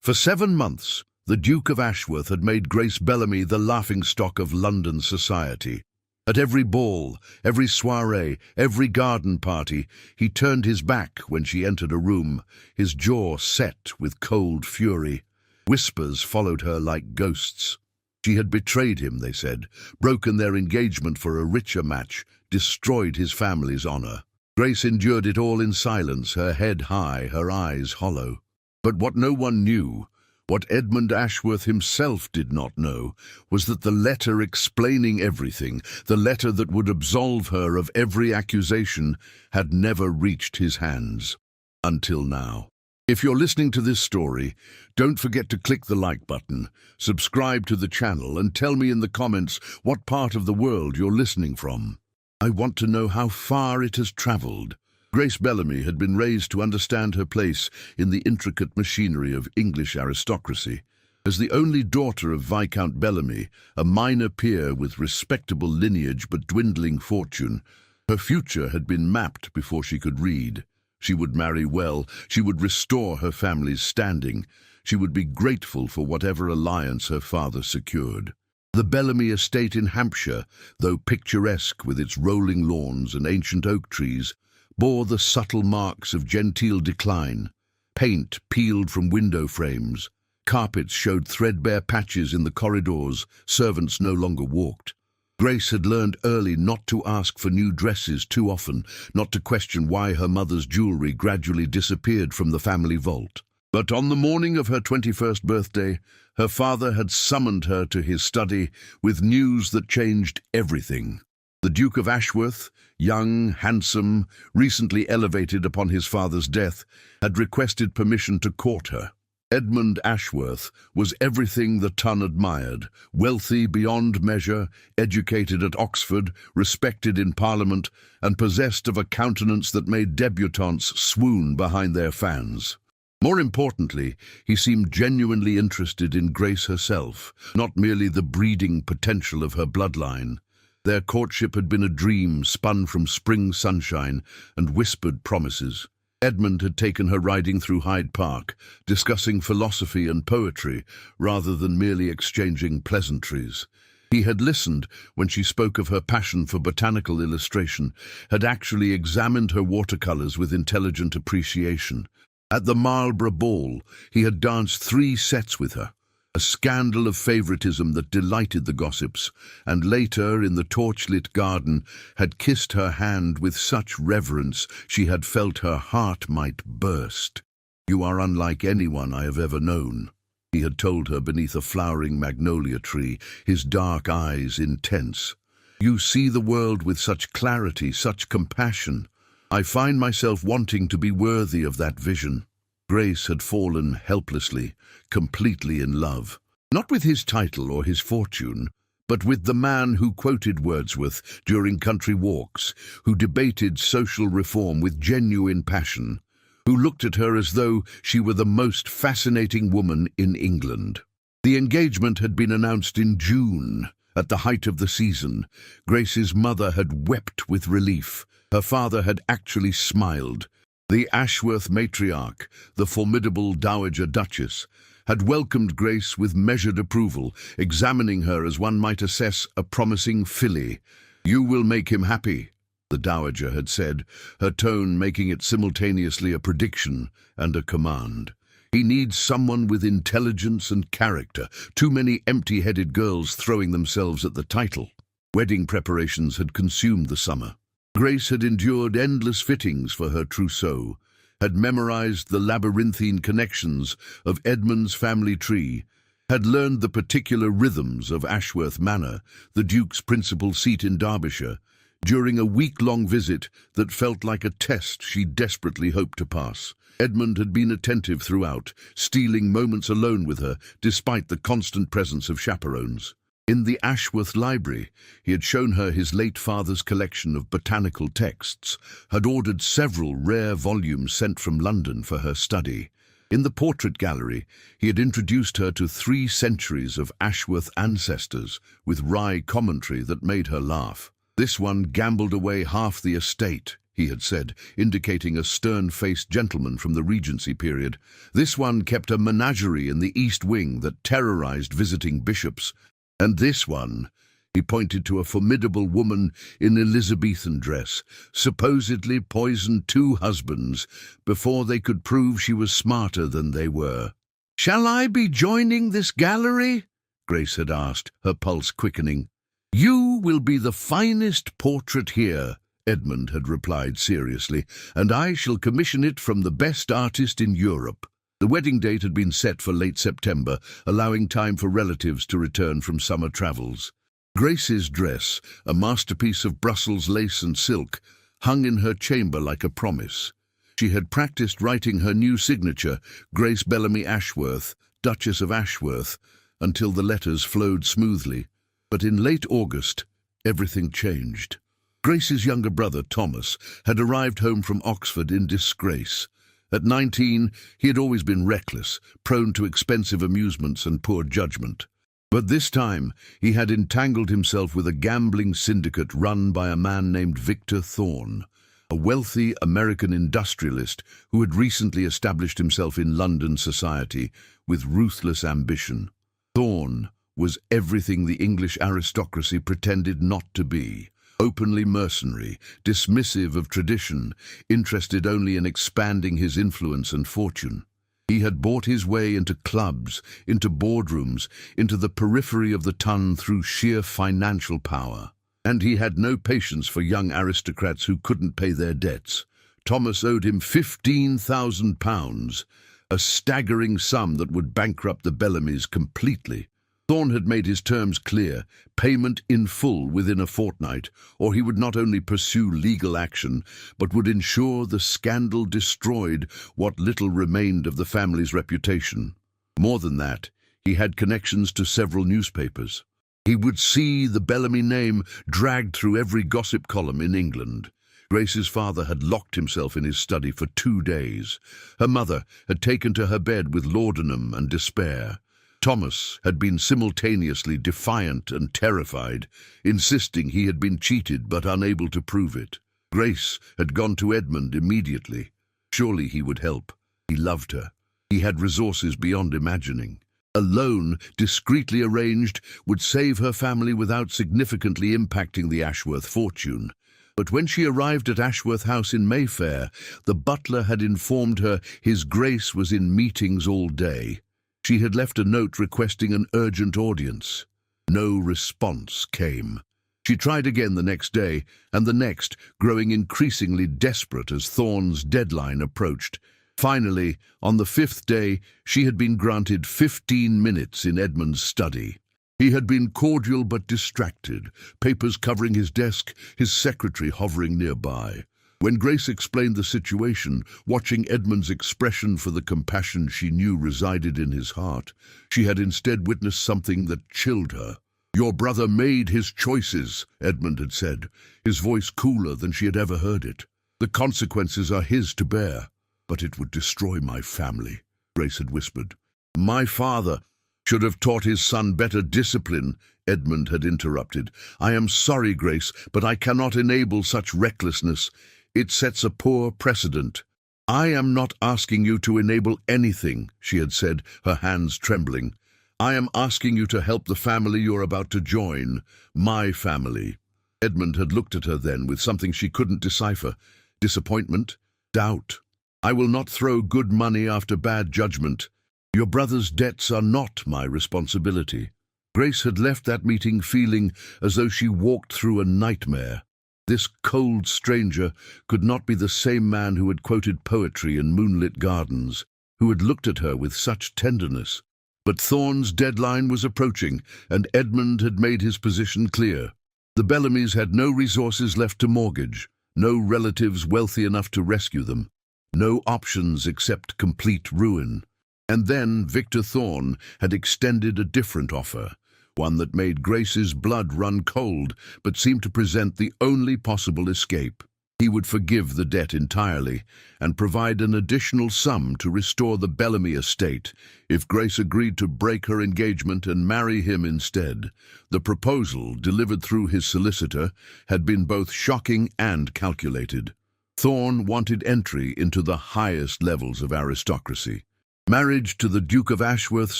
For 7 months, the Duke of Ashworth had made Grace Bellamy the laughingstock of London society. At every ball, every soirée, every garden party, he turned his back when she entered a room, his jaw set with cold fury. Whispers followed her like ghosts. She had betrayed him, they said, broken their engagement for a richer match, destroyed his family's honor. Grace endured it all in silence, her head high, her eyes hollow. But what no one knew, what Edmund Ashworth himself did not know, was that the letter explaining everything, the letter that would absolve her of every accusation, had never reached his hands. Until now. If you're listening to this story, don't forget to click the like button, subscribe to the channel, and tell me in the comments what part of the world you're listening from. I want to know how far it has traveled. Grace Bellamy had been raised to understand her place in the intricate machinery of English aristocracy. As the only daughter of Viscount Bellamy, a minor peer with respectable lineage but dwindling fortune, her future had been mapped before she could read. She would marry well, she would restore her family's standing, she would be grateful for whatever alliance her father secured. The Bellamy estate in Hampshire, though picturesque with its rolling lawns and ancient oak trees, bore the subtle marks of genteel decline. Paint peeled from window frames, carpets showed threadbare patches in the corridors, servants no longer walked. Grace had learned early not to ask for new dresses too often, not to question why her mother's jewelry gradually disappeared from the family vault. But on the morning of her 21st birthday, her father had summoned her to his study with news that changed everything. The Duke of Ashworth, young, handsome, recently elevated upon his father's death, had requested permission to court her. Edmund Ashworth was everything the Ton admired, wealthy beyond measure, educated at Oxford, respected in Parliament, and possessed of a countenance that made debutantes swoon behind their fans. More importantly, he seemed genuinely interested in Grace herself, not merely the breeding potential of her bloodline. Their courtship had been a dream spun from spring sunshine and whispered promises. Edmund had taken her riding through Hyde Park, discussing philosophy and poetry rather than merely exchanging pleasantries. He had listened when she spoke of her passion for botanical illustration, had actually examined her watercolors with intelligent appreciation. At the Marlborough Ball, he had danced 3 sets with her, a scandal of favoritism that delighted the gossips, and later, in the torchlit garden, had kissed her hand with such reverence she had felt her heart might burst. "You are unlike anyone I have ever known," he had told her beneath a flowering magnolia tree, his dark eyes intense. "You see the world with such clarity, such compassion. I find myself wanting to be worthy of that vision." Grace had fallen helplessly, completely in love, not with his title or his fortune, but with the man who quoted Wordsworth during country walks, who debated social reform with genuine passion, who looked at her as though she were the most fascinating woman in England. The engagement had been announced in June, at the height of the season. Grace's mother had wept with relief. Her father had actually smiled. The Ashworth matriarch, the formidable Dowager Duchess, had welcomed Grace with measured approval, examining her as one might assess a promising filly. "You will make him happy," the Dowager had said, her tone making it simultaneously a prediction and a command. "He needs someone with intelligence and character, too many empty-headed girls throwing themselves at the title." Wedding preparations had consumed the summer. Grace had endured endless fittings for her trousseau, had memorized the labyrinthine connections of Edmund's family tree, had learned the particular rhythms of Ashworth Manor, the Duke's principal seat in Derbyshire, during a week-long visit that felt like a test she desperately hoped to pass. Edmund had been attentive throughout, stealing moments alone with her, despite the constant presence of chaperones. In the Ashworth Library, he had shown her his late father's collection of botanical texts, had ordered several rare volumes sent from London for her study. In the portrait gallery, he had introduced her to 3 centuries of Ashworth ancestors, with wry commentary that made her laugh. "This one gambled away half the estate," he had said, indicating a stern-faced gentleman from the Regency period. This one kept a menagerie in the East Wing that terrorized visiting bishops. And this one, he pointed to a formidable woman in Elizabethan dress, supposedly poisoned 2 husbands before they could prove she was smarter than they were. "Shall I be joining this gallery?" Grace had asked, her pulse quickening. "You will be the finest portrait here," Edmund had replied seriously, "and I shall commission it from the best artist in Europe." The wedding date had been set for late September, allowing time for relatives to return from summer travels. Grace's dress, a masterpiece of Brussels lace and silk, hung in her chamber like a promise. She had practiced writing her new signature, Grace Bellamy Ashworth, Duchess of Ashworth, until the letters flowed smoothly. But in late August, everything changed. Grace's younger brother, Thomas, had arrived home from Oxford in disgrace. At 19, he had always been reckless, prone to expensive amusements and poor judgment. But this time, he had entangled himself with a gambling syndicate run by a man named Victor Thorne, a wealthy American industrialist who had recently established himself in London society with ruthless ambition. Thorne was everything the English aristocracy pretended not to be: openly mercenary, dismissive of tradition, interested only in expanding his influence and fortune. He had bought his way into clubs, into boardrooms, into the periphery of the ton through sheer financial power. And he had no patience for young aristocrats who couldn't pay their debts. Thomas owed him £15,000, a staggering sum that would bankrupt the Bellamys completely. Thorne had made his terms clear: payment in full within a fortnight, or he would not only pursue legal action, but would ensure the scandal destroyed what little remained of the family's reputation. More than that, he had connections to several newspapers. He would see the Bellamy name dragged through every gossip column in England. Grace's father had locked himself in his study for 2 days. Her mother had taken to her bed with laudanum and despair. Thomas had been simultaneously defiant and terrified, insisting he had been cheated but unable to prove it. Grace had gone to Edmund immediately. Surely he would help. He loved her. He had resources beyond imagining. A loan, discreetly arranged, would save her family without significantly impacting the Ashworth fortune. But when she arrived at Ashworth House in Mayfair, the butler had informed her His Grace was in meetings all day. She had left a note requesting an urgent audience. No response came. She tried again the next day, and the next, growing increasingly desperate as Thorne's deadline approached. Finally, on the 5th day, she had been granted 15 minutes in Edmund's study. He had been cordial but distracted, papers covering his desk, his secretary hovering nearby. When Grace explained the situation, watching Edmund's expression for the compassion she knew resided in his heart, she had instead witnessed something that chilled her. "Your brother made his choices," Edmund had said, his voice cooler than she had ever heard it. "The consequences are his to bear." "But it would destroy my family," Grace had whispered. "My father should have taught his son better discipline," Edmund had interrupted. "I am sorry, Grace, but I cannot enable such recklessness. It sets a poor precedent." "I am not asking you to enable anything," she had said, her hands trembling. "I am asking you to help the family you're about to join, my family." Edmund had looked at her then with something she couldn't decipher: disappointment, doubt. "I will not throw good money after bad judgment. Your brother's debts are not my responsibility." Grace had left that meeting feeling as though she walked through a nightmare. This cold stranger could not be the same man who had quoted poetry in moonlit gardens, who had looked at her with such tenderness. But Thorne's deadline was approaching, and Edmund had made his position clear. The Bellamys had no resources left to mortgage, no relatives wealthy enough to rescue them, no options except complete ruin. And then Victor Thorne had extended a different offer, one that made Grace's blood run cold, but seemed to present the only possible escape. He would forgive the debt entirely and provide an additional sum to restore the Bellamy estate if Grace agreed to break her engagement and marry him instead. The proposal, delivered through his solicitor, had been both shocking and calculated. Thorne wanted entry into the highest levels of aristocracy. Marriage to the Duke of Ashworth's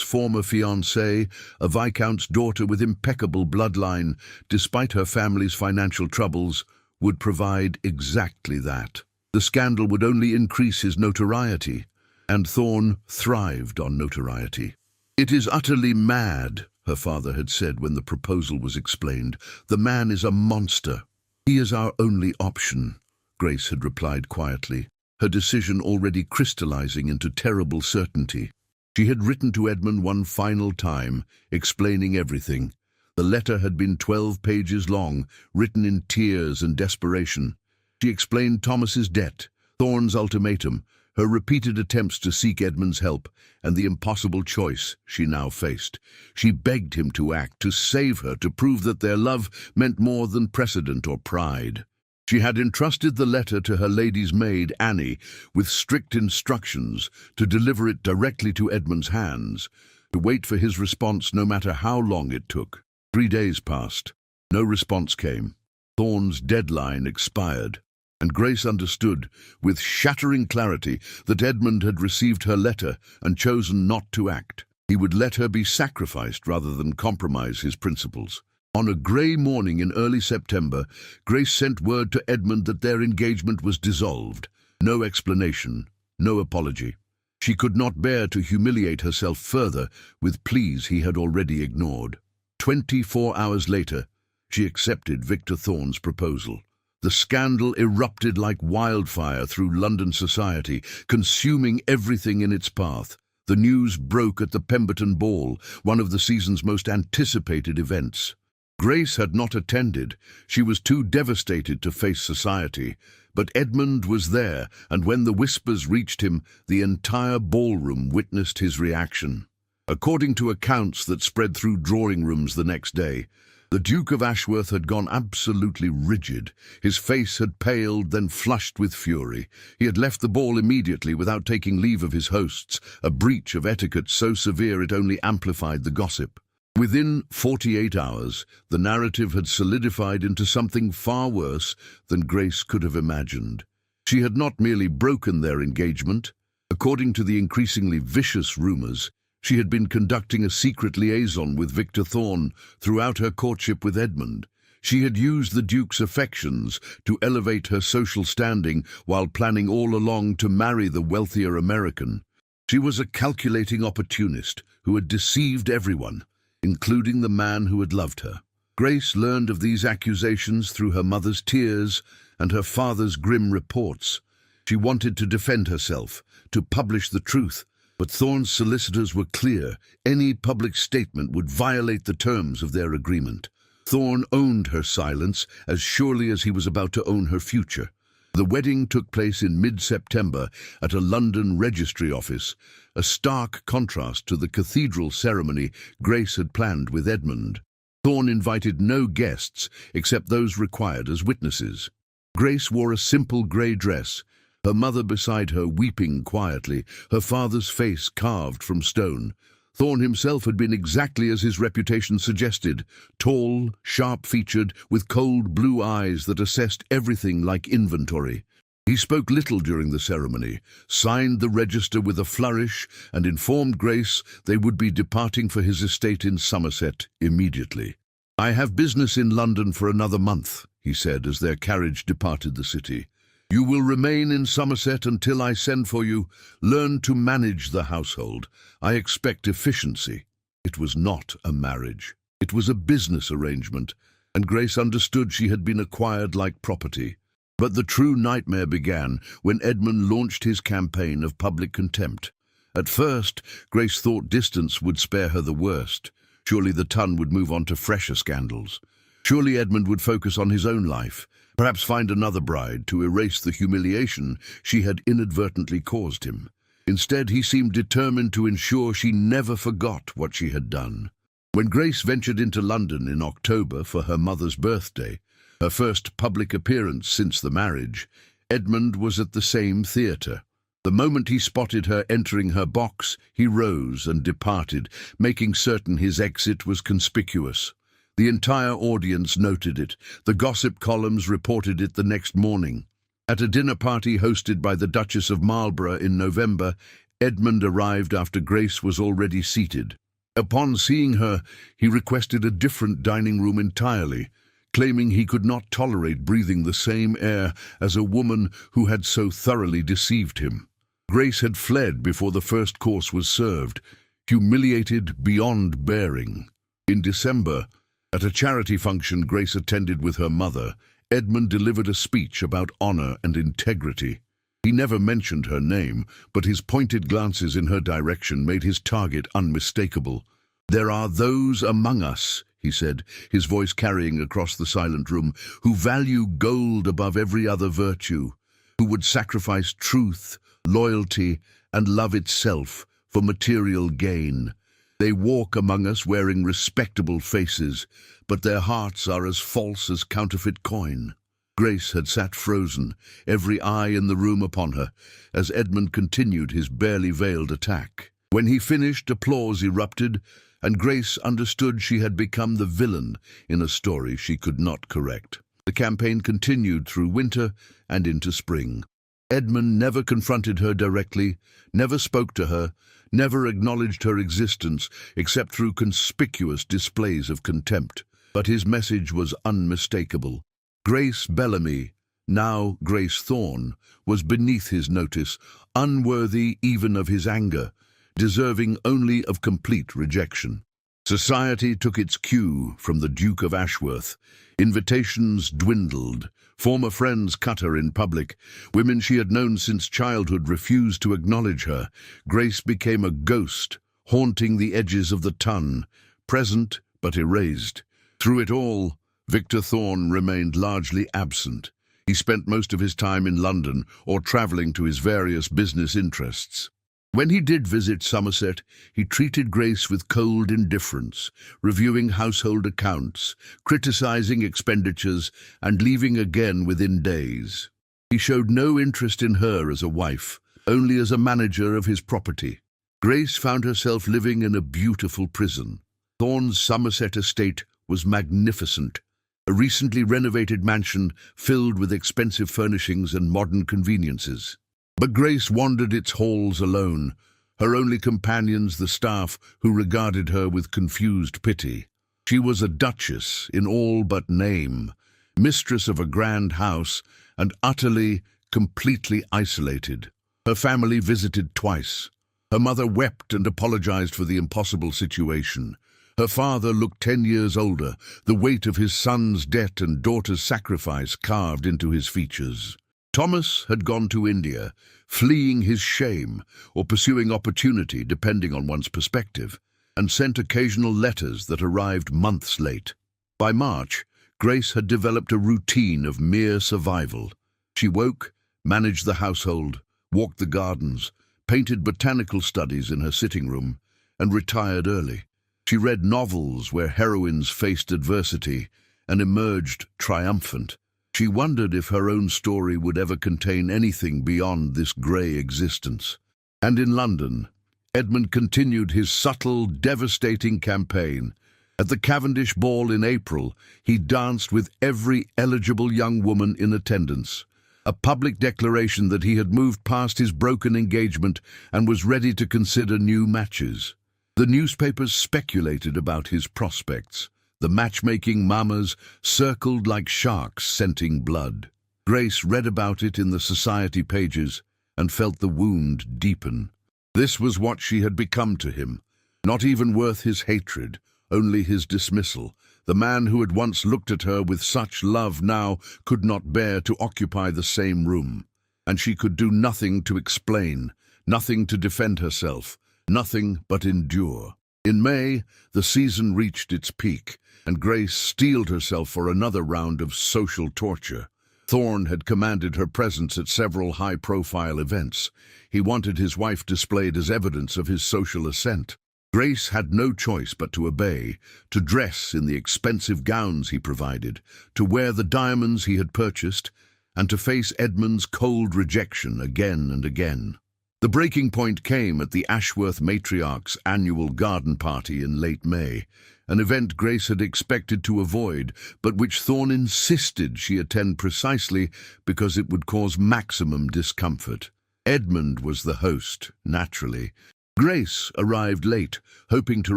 former fiancée, a viscount's daughter with impeccable bloodline, despite her family's financial troubles, would provide exactly that. The scandal would only increase his notoriety, and Thorne thrived on notoriety. "It is utterly mad," her father had said when the proposal was explained. "The man is a monster. He is our only option," Grace had replied quietly, her decision already crystallizing into terrible certainty. She had written to Edmund one final time, explaining everything. The letter had been 12 pages long, written in tears and desperation. She explained Thomas's debt, Thorne's ultimatum, her repeated attempts to seek Edmund's help, and the impossible choice she now faced. She begged him to act, to save her, to prove that their love meant more than precedent or pride. She had entrusted the letter to her lady's maid, Annie, with strict instructions to deliver it directly to Edmund's hands, to wait for his response no matter how long it took. 3 days passed. No response came. Thorne's deadline expired, and Grace understood, with shattering clarity, that Edmund had received her letter and chosen not to act. He would let her be sacrificed rather than compromise his principles. On a grey morning in early September, Grace sent word to Edmund that their engagement was dissolved. No explanation, no apology. She could not bear to humiliate herself further with pleas he had already ignored. 24 hours later, she accepted Victor Thorne's proposal. The scandal erupted like wildfire through London society, consuming everything in its path. The news broke at the Pemberton Ball, one of the season's most anticipated events. Grace had not attended. She was too devastated to face society. But Edmund was there, and when the whispers reached him, the entire ballroom witnessed his reaction. According to accounts that spread through drawing rooms the next day, the Duke of Ashworth had gone absolutely rigid. His face had paled, then flushed with fury. He had left the ball immediately without taking leave of his hosts, a breach of etiquette so severe it only amplified the gossip. Within 48 hours, the narrative had solidified into something far worse than Grace could have imagined. She had not merely broken their engagement. According to the increasingly vicious rumors, she had been conducting a secret liaison with Victor Thorne throughout her courtship with Edmund. She had used the Duke's affections to elevate her social standing while planning all along to marry the wealthier American. She was a calculating opportunist who had deceived everyone, including the man who had loved her. Grace learned of these accusations through her mother's tears and her father's grim reports. She wanted to defend herself, to publish the truth, but Thorne's solicitors were clear. Any public statement would violate the terms of their agreement. Thorne owned her silence as surely as he was about to own her future. The wedding took place in mid-September at a London registry office, a stark contrast to the cathedral ceremony Grace had planned with Edmund. Thorne invited no guests except those required as witnesses. Grace wore a simple grey dress, her mother beside her weeping quietly, her father's face carved from stone. Thorne himself had been exactly as his reputation suggested, tall, sharp-featured, with cold blue eyes that assessed everything like inventory. He spoke little during the ceremony, signed the register with a flourish, and informed Grace they would be departing for his estate in Somerset immediately. "I have business in London for another month," he said as their carriage departed the city. "You will remain in Somerset until I send for you. Learn to manage the household. I expect efficiency." It was not a marriage. It was a business arrangement, and Grace understood she had been acquired like property. But the true nightmare began when Edmund launched his campaign of public contempt. At first, Grace thought distance would spare her the worst. Surely the Tun would move on to fresher scandals. Surely Edmund would focus on his own life, perhaps find another bride to erase the humiliation she had inadvertently caused him. Instead, he seemed determined to ensure she never forgot what she had done. When Grace ventured into London in October for her mother's birthday, her first public appearance since the marriage, Edmund was at the same theatre. The moment he spotted her entering her box, he rose and departed, making certain his exit was conspicuous. The entire audience noted it. The gossip columns reported it the next morning. At a dinner party hosted by the Duchess of Marlborough in November, Edmund arrived after Grace was already seated. Upon seeing her, he requested a different dining room entirely, claiming he could not tolerate breathing the same air as a woman who had so thoroughly deceived him. Grace had fled before the first course was served, humiliated beyond bearing. In December, at a charity function Grace attended with her mother, Edmund delivered a speech about honor and integrity. He never mentioned her name, but his pointed glances in her direction made his target unmistakable. "There are those among us," he said, his voice carrying across the silent room, "who value gold above every other virtue, who would sacrifice truth, loyalty, and love itself for material gain. They walk among us wearing respectable faces, but their hearts are as false as counterfeit coin." Grace had sat frozen, every eye in the room upon her, as Edmund continued his barely veiled attack. When he finished, applause erupted, and Grace understood she had become the villain in a story she could not correct. The campaign continued through winter and into spring. Edmund never confronted her directly, never spoke to her, never acknowledged her existence except through conspicuous displays of contempt. But his message was unmistakable. Grace Bellamy, now Grace Thorne, was beneath his notice, unworthy even of his anger, deserving only of complete rejection. Society took its cue from the Duke of Ashworth. Invitations dwindled. Former friends cut her in public. Women she had known since childhood refused to acknowledge her. Grace became a ghost, haunting the edges of the ton, present but erased. Through it all, Victor Thorne remained largely absent. He spent most of his time in London or travelling to his various business interests. When he did visit Somerset, he treated Grace with cold indifference, reviewing household accounts, criticizing expenditures, and leaving again within days. He showed no interest in her as a wife, only as a manager of his property. Grace found herself living in a beautiful prison. Thorne's Somerset estate was magnificent, a recently renovated mansion filled with expensive furnishings and modern conveniences. But Grace wandered its halls alone, her only companions the staff who regarded her with confused pity. She was a duchess in all but name, mistress of a grand house, and utterly, completely isolated. Her family visited twice. Her mother wept and apologized for the impossible situation. Her father looked 10 years older, the weight of his son's debt and daughter's sacrifice carved into his features. Thomas had gone to India, fleeing his shame or pursuing opportunity depending on one's perspective, and sent occasional letters that arrived months late. By March, Grace had developed a routine of mere survival. She woke, managed the household, walked the gardens, painted botanical studies in her sitting room, and retired early. She read novels where heroines faced adversity and emerged triumphant. She wondered if her own story would ever contain anything beyond this grey existence. And in London, Edmund continued his subtle, devastating campaign. At the Cavendish Ball in April, he danced with every eligible young woman in attendance, a public declaration that he had moved past his broken engagement and was ready to consider new matches. The newspapers speculated about his prospects. The matchmaking mamas circled like sharks scenting blood. Grace read about it in the society pages and felt the wound deepen. This was what she had become to him, not even worth his hatred, only his dismissal. The man who had once looked at her with such love now could not bear to occupy the same room. And she could do nothing to explain, nothing to defend herself, nothing but endure. In May, the season reached its peak, and Grace steeled herself for another round of social torture. Thorne had commanded her presence at several high-profile events. He wanted his wife displayed as evidence of his social ascent. Grace had no choice but to obey, to dress in the expensive gowns he provided, to wear the diamonds he had purchased, and to face Edmund's cold rejection again and again. The breaking point came at the Ashworth matriarch's annual garden party in late May, an event Grace had expected to avoid, but which Thorne insisted she attend precisely because it would cause maximum discomfort. Edmund was the host, naturally. Grace arrived late, hoping to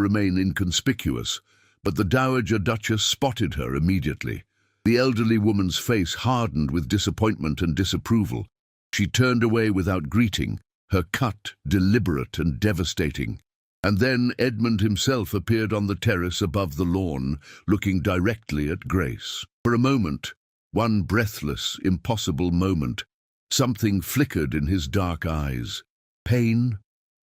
remain inconspicuous, but the Dowager Duchess spotted her immediately. The elderly woman's face hardened with disappointment and disapproval. She turned away without greeting, her cut deliberate and devastating. And then Edmund himself appeared on the terrace above the lawn, looking directly at Grace. For a moment, one breathless, impossible moment, something flickered in his dark eyes. Pain,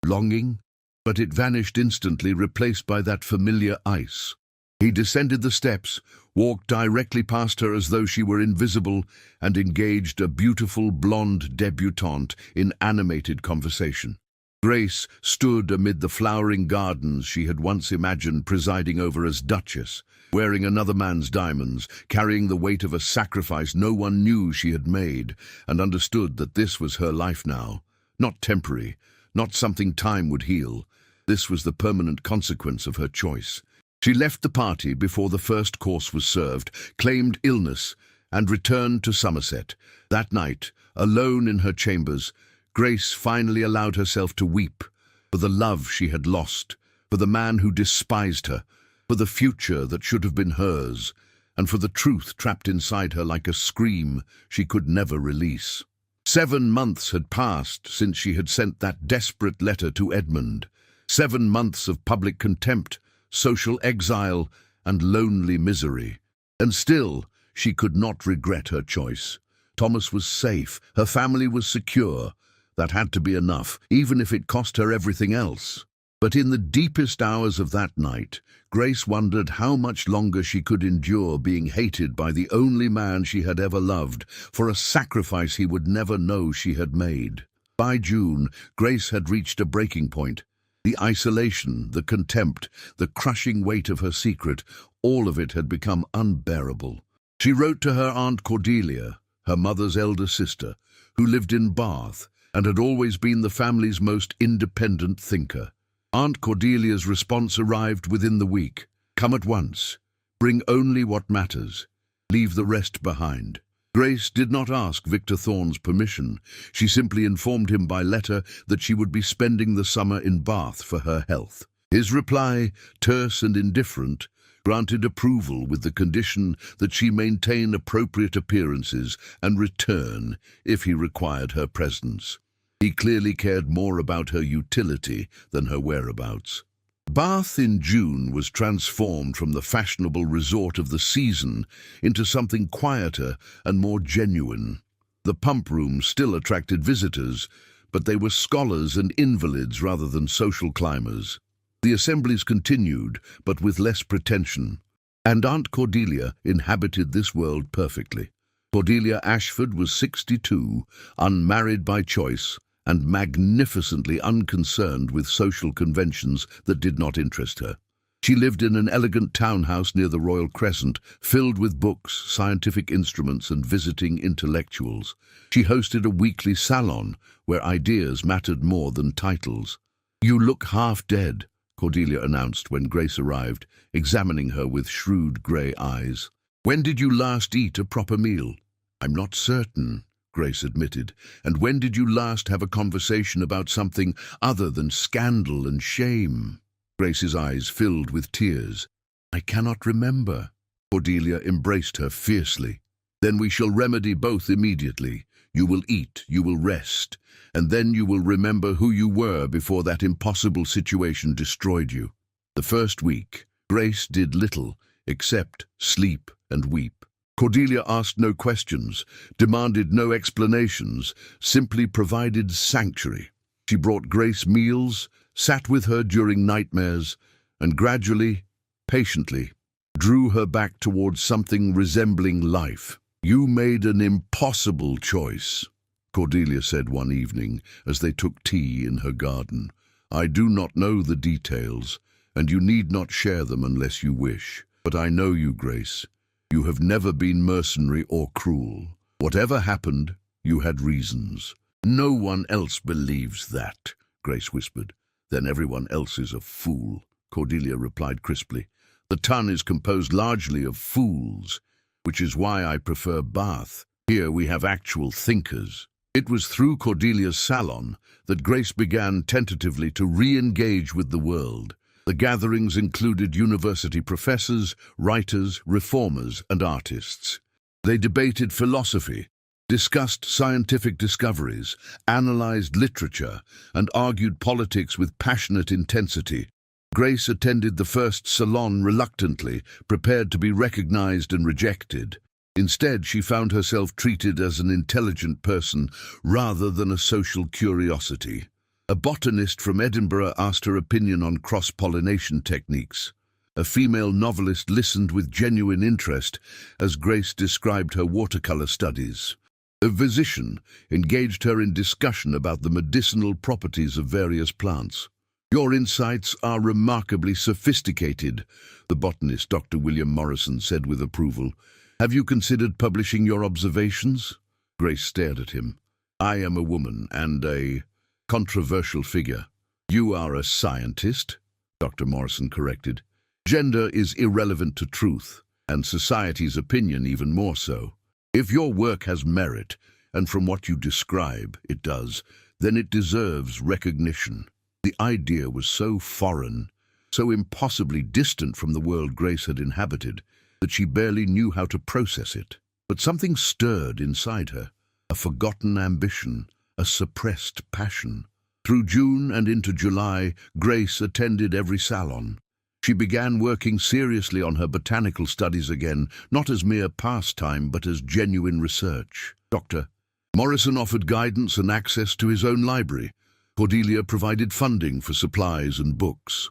longing, but it vanished instantly, replaced by that familiar ice. He descended the steps, walked directly past her as though she were invisible, and engaged a beautiful blonde debutante in animated conversation. Grace stood amid the flowering gardens she had once imagined presiding over as Duchess, wearing another man's diamonds, carrying the weight of a sacrifice no one knew she had made, and understood that this was her life now. Not temporary, not something time would heal. This was the permanent consequence of her choice. She left the party before the first course was served, claimed illness, and returned to Somerset. That night, alone in her chambers, Grace finally allowed herself to weep for the love she had lost, for the man who despised her, for the future that should have been hers, and for the truth trapped inside her like a scream she could never release. 7 months had passed since she had sent that desperate letter to Edmund. 7 months of public contempt, social exile, and lonely misery. And still, she could not regret her choice. Thomas was safe, her family was secure. That had to be enough, even if it cost her everything else. But in the deepest hours of that night, Grace wondered how much longer she could endure being hated by the only man she had ever loved, for a sacrifice he would never know she had made. By June, Grace had reached a breaking point. The isolation, the contempt, the crushing weight of her secret, all of it had become unbearable. She wrote to her Aunt Cordelia, her mother's elder sister, who lived in Bath, and had always been the family's most independent thinker. Aunt Cordelia's response arrived within the week. Come at once. Bring only what matters. Leave the rest behind. Grace did not ask Victor Thorne's permission. She simply informed him by letter that she would be spending the summer in Bath for her health. His reply, terse and indifferent, granted approval with the condition that she maintain appropriate appearances and return if he required her presence. He clearly cared more about her utility than her whereabouts. Bath in June was transformed from the fashionable resort of the season into something quieter and more genuine. The pump rooms still attracted visitors, but they were scholars and invalids rather than social climbers. The assemblies continued, but with less pretension, and Aunt Cordelia inhabited this world perfectly. Cordelia Ashford was 62, unmarried by choice, and magnificently unconcerned with social conventions that did not interest her. She lived in an elegant townhouse near the Royal Crescent, filled with books, scientific instruments, and visiting intellectuals. She hosted a weekly salon where ideas mattered more than titles. "You look half dead," Cordelia announced when Grace arrived, examining her with shrewd grey eyes. "When did you last eat a proper meal?" "I'm not certain," Grace admitted. "And when did you last have a conversation about something other than scandal and shame?" Grace's eyes filled with tears. "I cannot remember." Cordelia embraced her fiercely. "Then we shall remedy both immediately. You will eat, you will rest, and then you will remember who you were before that impossible situation destroyed you." The first week, Grace did little except sleep and weep. Cordelia asked no questions, demanded no explanations, simply provided sanctuary. She brought Grace meals, sat with her during nightmares, and gradually, patiently, drew her back towards something resembling life. "You made an impossible choice," Cordelia said one evening as they took tea in her garden. "I do not know the details, and you need not share them unless you wish. But I know you, Grace. You have never been mercenary or cruel. Whatever happened, you had reasons. "No one else believes that," Grace whispered. "Then everyone else is a fool," Cordelia replied crisply. "The ton is composed largely of fools, which is why I prefer Bath. Here we have actual thinkers." It was through Cordelia's salon that Grace began tentatively to re-engage with the world. The gatherings included university professors, writers, reformers, and artists. They debated philosophy, discussed scientific discoveries, analyzed literature, and argued politics with passionate intensity. Grace attended the first salon reluctantly, prepared to be recognized and rejected. Instead, she found herself treated as an intelligent person rather than a social curiosity. A botanist from Edinburgh asked her opinion on cross-pollination techniques. A female novelist listened with genuine interest as Grace described her watercolor studies. A physician engaged her in discussion about the medicinal properties of various plants. "Your insights are remarkably sophisticated," the botanist Dr. William Morrison said with approval. "Have you considered publishing your observations?" Grace stared at him. "I am a woman and a controversial figure." "You are a scientist," Dr. Morrison corrected. "Gender is irrelevant to truth, and society's opinion even more so. If your work has merit, and from what you describe it does, then it deserves recognition." The idea was so foreign, so impossibly distant from the world Grace had inhabited, that she barely knew how to process it. But something stirred inside her, a forgotten ambition, a suppressed passion. Through June and into July, Grace attended every salon. She began working seriously on her botanical studies again, not as mere pastime, but as genuine research. Dr. Morrison offered guidance and access to his own library. Cordelia provided funding for supplies and books.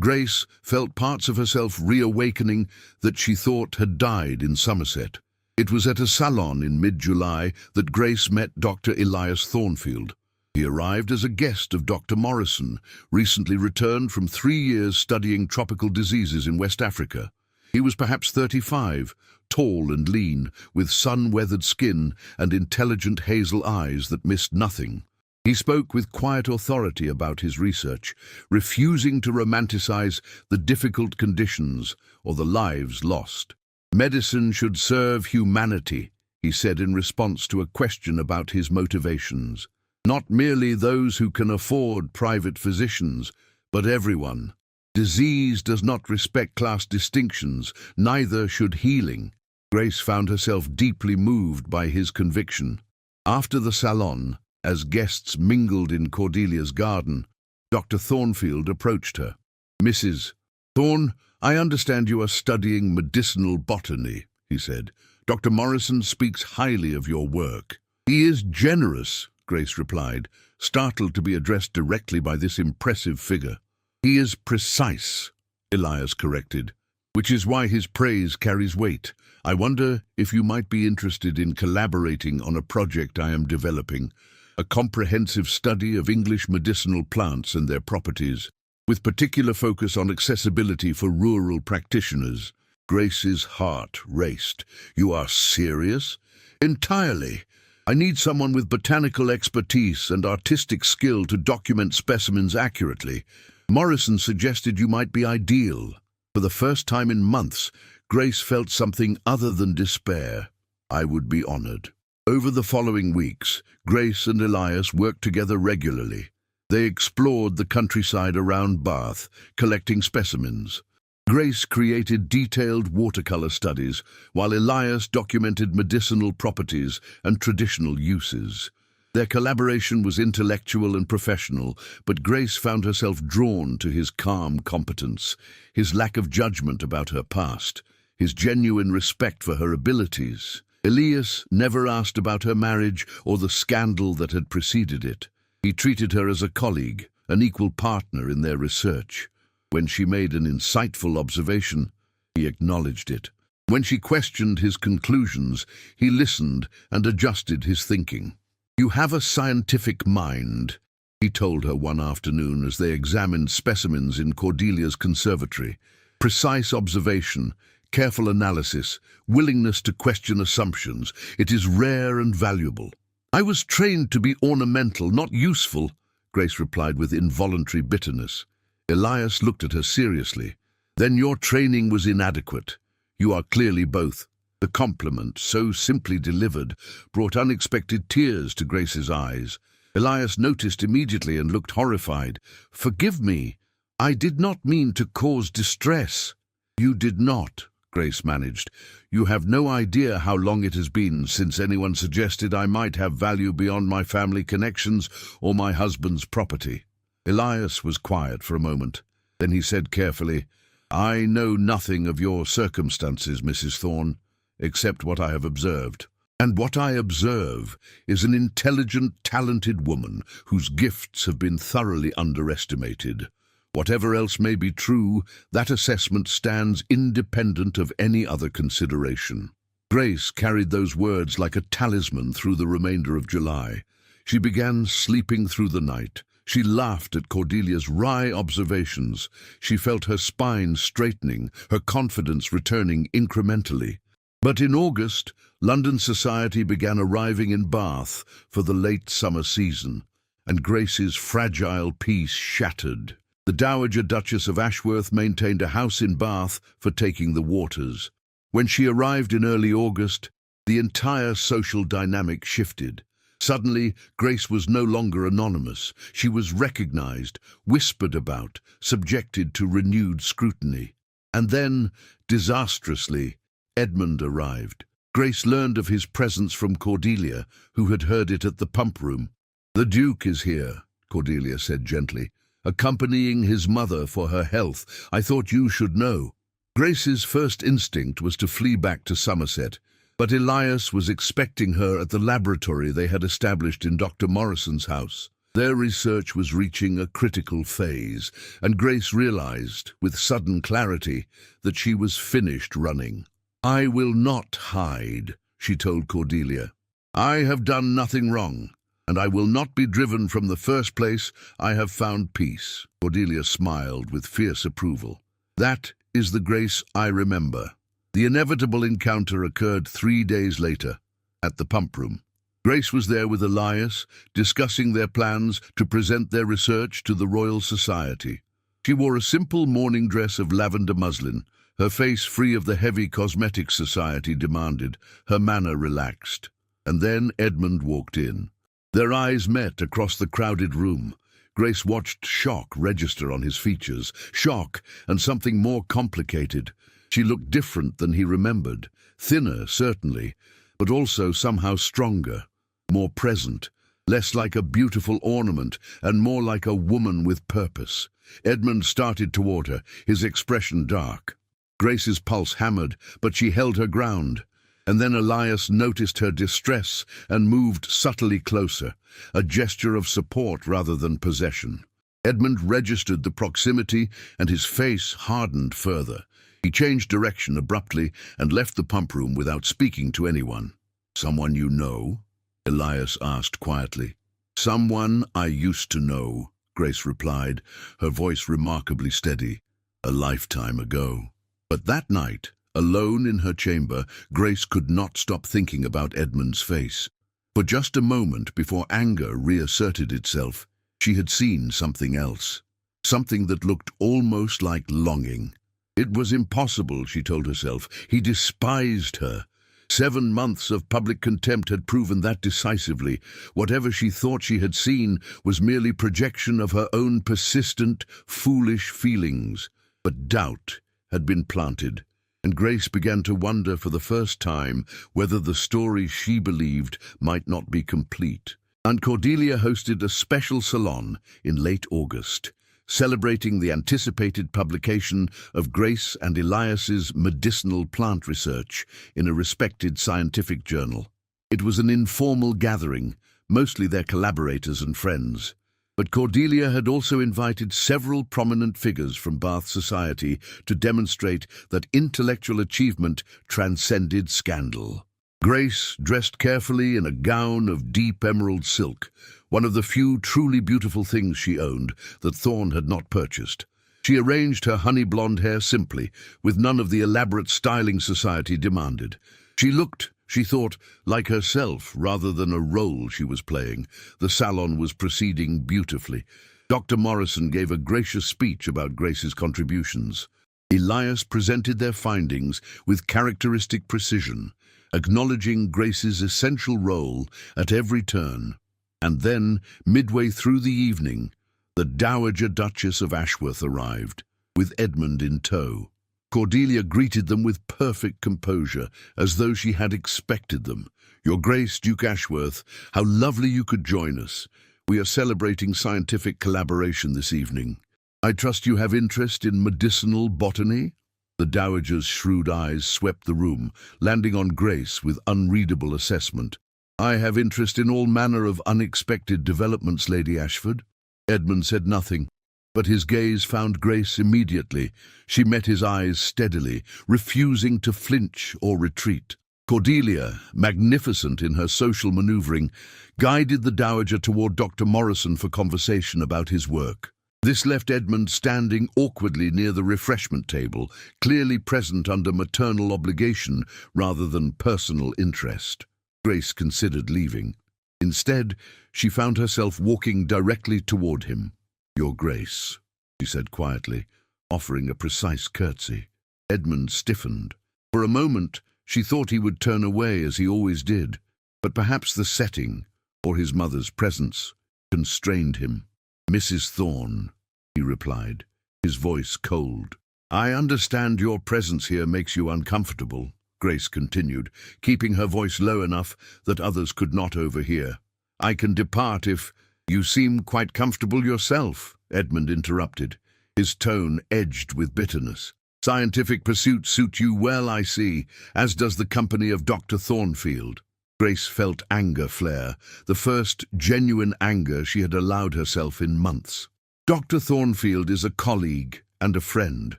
Grace felt parts of herself reawakening that she thought had died in Somerset. It was at a salon in mid-July that Grace met Dr. Elias Thornfield. He arrived as a guest of Dr. Morrison, recently returned from 3 years studying tropical diseases in West Africa. He was perhaps 35, tall and lean, with sun-weathered skin and intelligent hazel eyes that missed nothing. He spoke with quiet authority about his research, refusing to romanticize the difficult conditions or the lives lost. "Medicine should serve humanity," he said in response to a question about his motivations. "Not merely those who can afford private physicians, but everyone. Disease does not respect class distinctions, neither should healing." Grace found herself deeply moved by his conviction. After the salon, as guests mingled in Cordelia's garden, Dr. Thornfield approached her. "Mrs. Thorne, I understand you are studying medicinal botany," he said. "Dr. Morrison speaks highly of your work." "He is generous," Grace replied, startled to be addressed directly by this impressive figure. "He is precise," Elias corrected, "which is why his praise carries weight. I wonder if you might be interested in collaborating on a project I am developing, a comprehensive study of English medicinal plants and their properties, with particular focus on accessibility for rural practitioners." Grace's heart raced. "You are serious?" "Entirely. I need someone with botanical expertise and artistic skill to document specimens accurately. Morrison suggested you might be ideal." For the first time in months, Grace felt something other than despair. "I would be honored." Over the following weeks, Grace and Elias worked together regularly. They explored the countryside around Bath, collecting specimens. Grace created detailed watercolor studies, while Elias documented medicinal properties and traditional uses. Their collaboration was intellectual and professional, but Grace found herself drawn to his calm competence, his lack of judgment about her past, his genuine respect for her abilities. Elias never asked about her marriage or the scandal that had preceded it. He treated her as a colleague, an equal partner in their research. When she made an insightful observation, he acknowledged it. When she questioned his conclusions, he listened and adjusted his thinking. "You have a scientific mind," he told her one afternoon as they examined specimens in Cordelia's conservatory. "Precise observation, careful analysis, willingness to question assumptions. It is rare and valuable. I was trained to be ornamental, not useful, Grace replied with involuntary bitterness. Elias looked at her seriously. Then your training was inadequate. You are clearly both. The compliment, so simply delivered, brought unexpected tears to Grace's eyes. Elias noticed immediately and looked horrified. Forgive me. I did not mean to cause distress. You did not, Grace managed. You have no idea how long it has been since anyone suggested I might have value beyond my family connections or my husband's property. Elias was quiet for a moment. Then he said carefully, I know nothing of your circumstances, Mrs. Thorne, except what I have observed. And what I observe is an intelligent, talented woman whose gifts have been thoroughly underestimated. Whatever else may be true, that assessment stands independent of any other consideration. Grace carried those words like a talisman through the remainder of July. She began sleeping through the night. She laughed at Cordelia's wry observations. She felt her spine straightening, her confidence returning incrementally. But in August, London society began arriving in Bath for the late summer season, and Grace's fragile peace shattered. The Dowager Duchess of Ashworth maintained a house in Bath for taking the waters. When she arrived in early August, the entire social dynamic shifted. Suddenly, Grace was no longer anonymous. She was recognized, whispered about, subjected to renewed scrutiny. And then, disastrously, Edmund arrived. Grace learned of his presence from Cordelia, who had heard it at the pump room. The Duke is here, Cordelia said gently, accompanying his mother for her health. I thought you should know. Grace's first instinct was to flee back to Somerset, but Elias was expecting her at the laboratory they had established in Dr. Morrison's house. Their research was reaching a critical phase, and Grace realized, with sudden clarity, that she was finished running. I will not hide, she told Cordelia. I have done nothing wrong, and I will not be driven from the first place I have found peace. Cordelia smiled with fierce approval. That is the Grace I remember. The inevitable encounter occurred 3 days later, at the pump room. Grace was there with Elias, discussing their plans to present their research to the Royal Society. She wore a simple morning dress of lavender muslin, her face free of the heavy cosmetics society demanded, her manner relaxed. And then Edmund walked in. Their eyes met across the crowded room. Grace watched shock register on his features, shock and something more complicated. She looked different than he remembered, thinner, certainly, but also somehow stronger, more present, less like a beautiful ornament and more like a woman with purpose. Edmund started toward her, his expression dark. Grace's pulse hammered, but she held her ground. And then Elias noticed her distress and moved subtly closer, a gesture of support rather than possession. Edmund registered the proximity, and his face hardened further. He changed direction abruptly and left the pump room without speaking to anyone. Someone you know? Elias asked quietly. Someone I used to know, Grace replied, her voice remarkably steady. A lifetime ago. But that night, alone in her chamber, Grace could not stop thinking about Edmund's face. For just a moment before anger reasserted itself, she had seen something else. Something that looked almost like longing. It was impossible, she told herself. He despised her. 7 months of public contempt had proven that decisively. Whatever she thought she had seen was merely projection of her own persistent, foolish feelings. But doubt had been planted, and Grace began to wonder for the first time whether the story she believed might not be complete. And Cordelia hosted a special salon in late August, celebrating the anticipated publication of Grace and Elias's medicinal plant research in a respected scientific journal. It was an informal gathering, mostly their collaborators and friends. But Cordelia had also invited several prominent figures from Bath society to demonstrate that intellectual achievement transcended scandal. Grace, dressed carefully in a gown of deep emerald silk, one of the few truly beautiful things she owned that Thorne had not purchased. She arranged her honey-blonde hair simply, with none of the elaborate styling society demanded. She looked She thought, like herself, rather than a role she was playing. The salon was proceeding beautifully. Dr. Morrison gave a gracious speech about Grace's contributions. Elias presented their findings with characteristic precision, acknowledging Grace's essential role at every turn. And then, midway through the evening, the Dowager Duchess of Ashworth arrived, with Edmund in tow. Cordelia greeted them with perfect composure, as though she had expected them. "Your Grace, Duke Ashworth, how lovely you could join us. We are celebrating scientific collaboration this evening. I trust you have interest in medicinal botany?" The Dowager's shrewd eyes swept the room, landing on Grace with unreadable assessment. "I have interest in all manner of unexpected developments, Lady Ashford." Edmund said nothing, but his gaze found Grace immediately. She met his eyes steadily, refusing to flinch or retreat. Cordelia, magnificent in her social maneuvering, guided the Dowager toward Dr. Morrison for conversation about his work. This left Edmund standing awkwardly near the refreshment table, clearly present under maternal obligation rather than personal interest. Grace considered leaving. Instead, she found herself walking directly toward him. "Your Grace," she said quietly, offering a precise curtsy. Edmund stiffened. For a moment, she thought he would turn away as he always did, but perhaps the setting, or his mother's presence, constrained him. "Mrs. Thorne," he replied, his voice cold. "I understand your presence here makes you uncomfortable," Grace continued, keeping her voice low enough that others could not overhear. "I can depart if—" "You seem quite comfortable yourself," Edmund interrupted, his tone edged with bitterness. "Scientific pursuits suit you well, I see, as does the company of Dr. Thornfield." Grace felt anger flare, the first genuine anger she had allowed herself in months. "Dr. Thornfield is a colleague and a friend.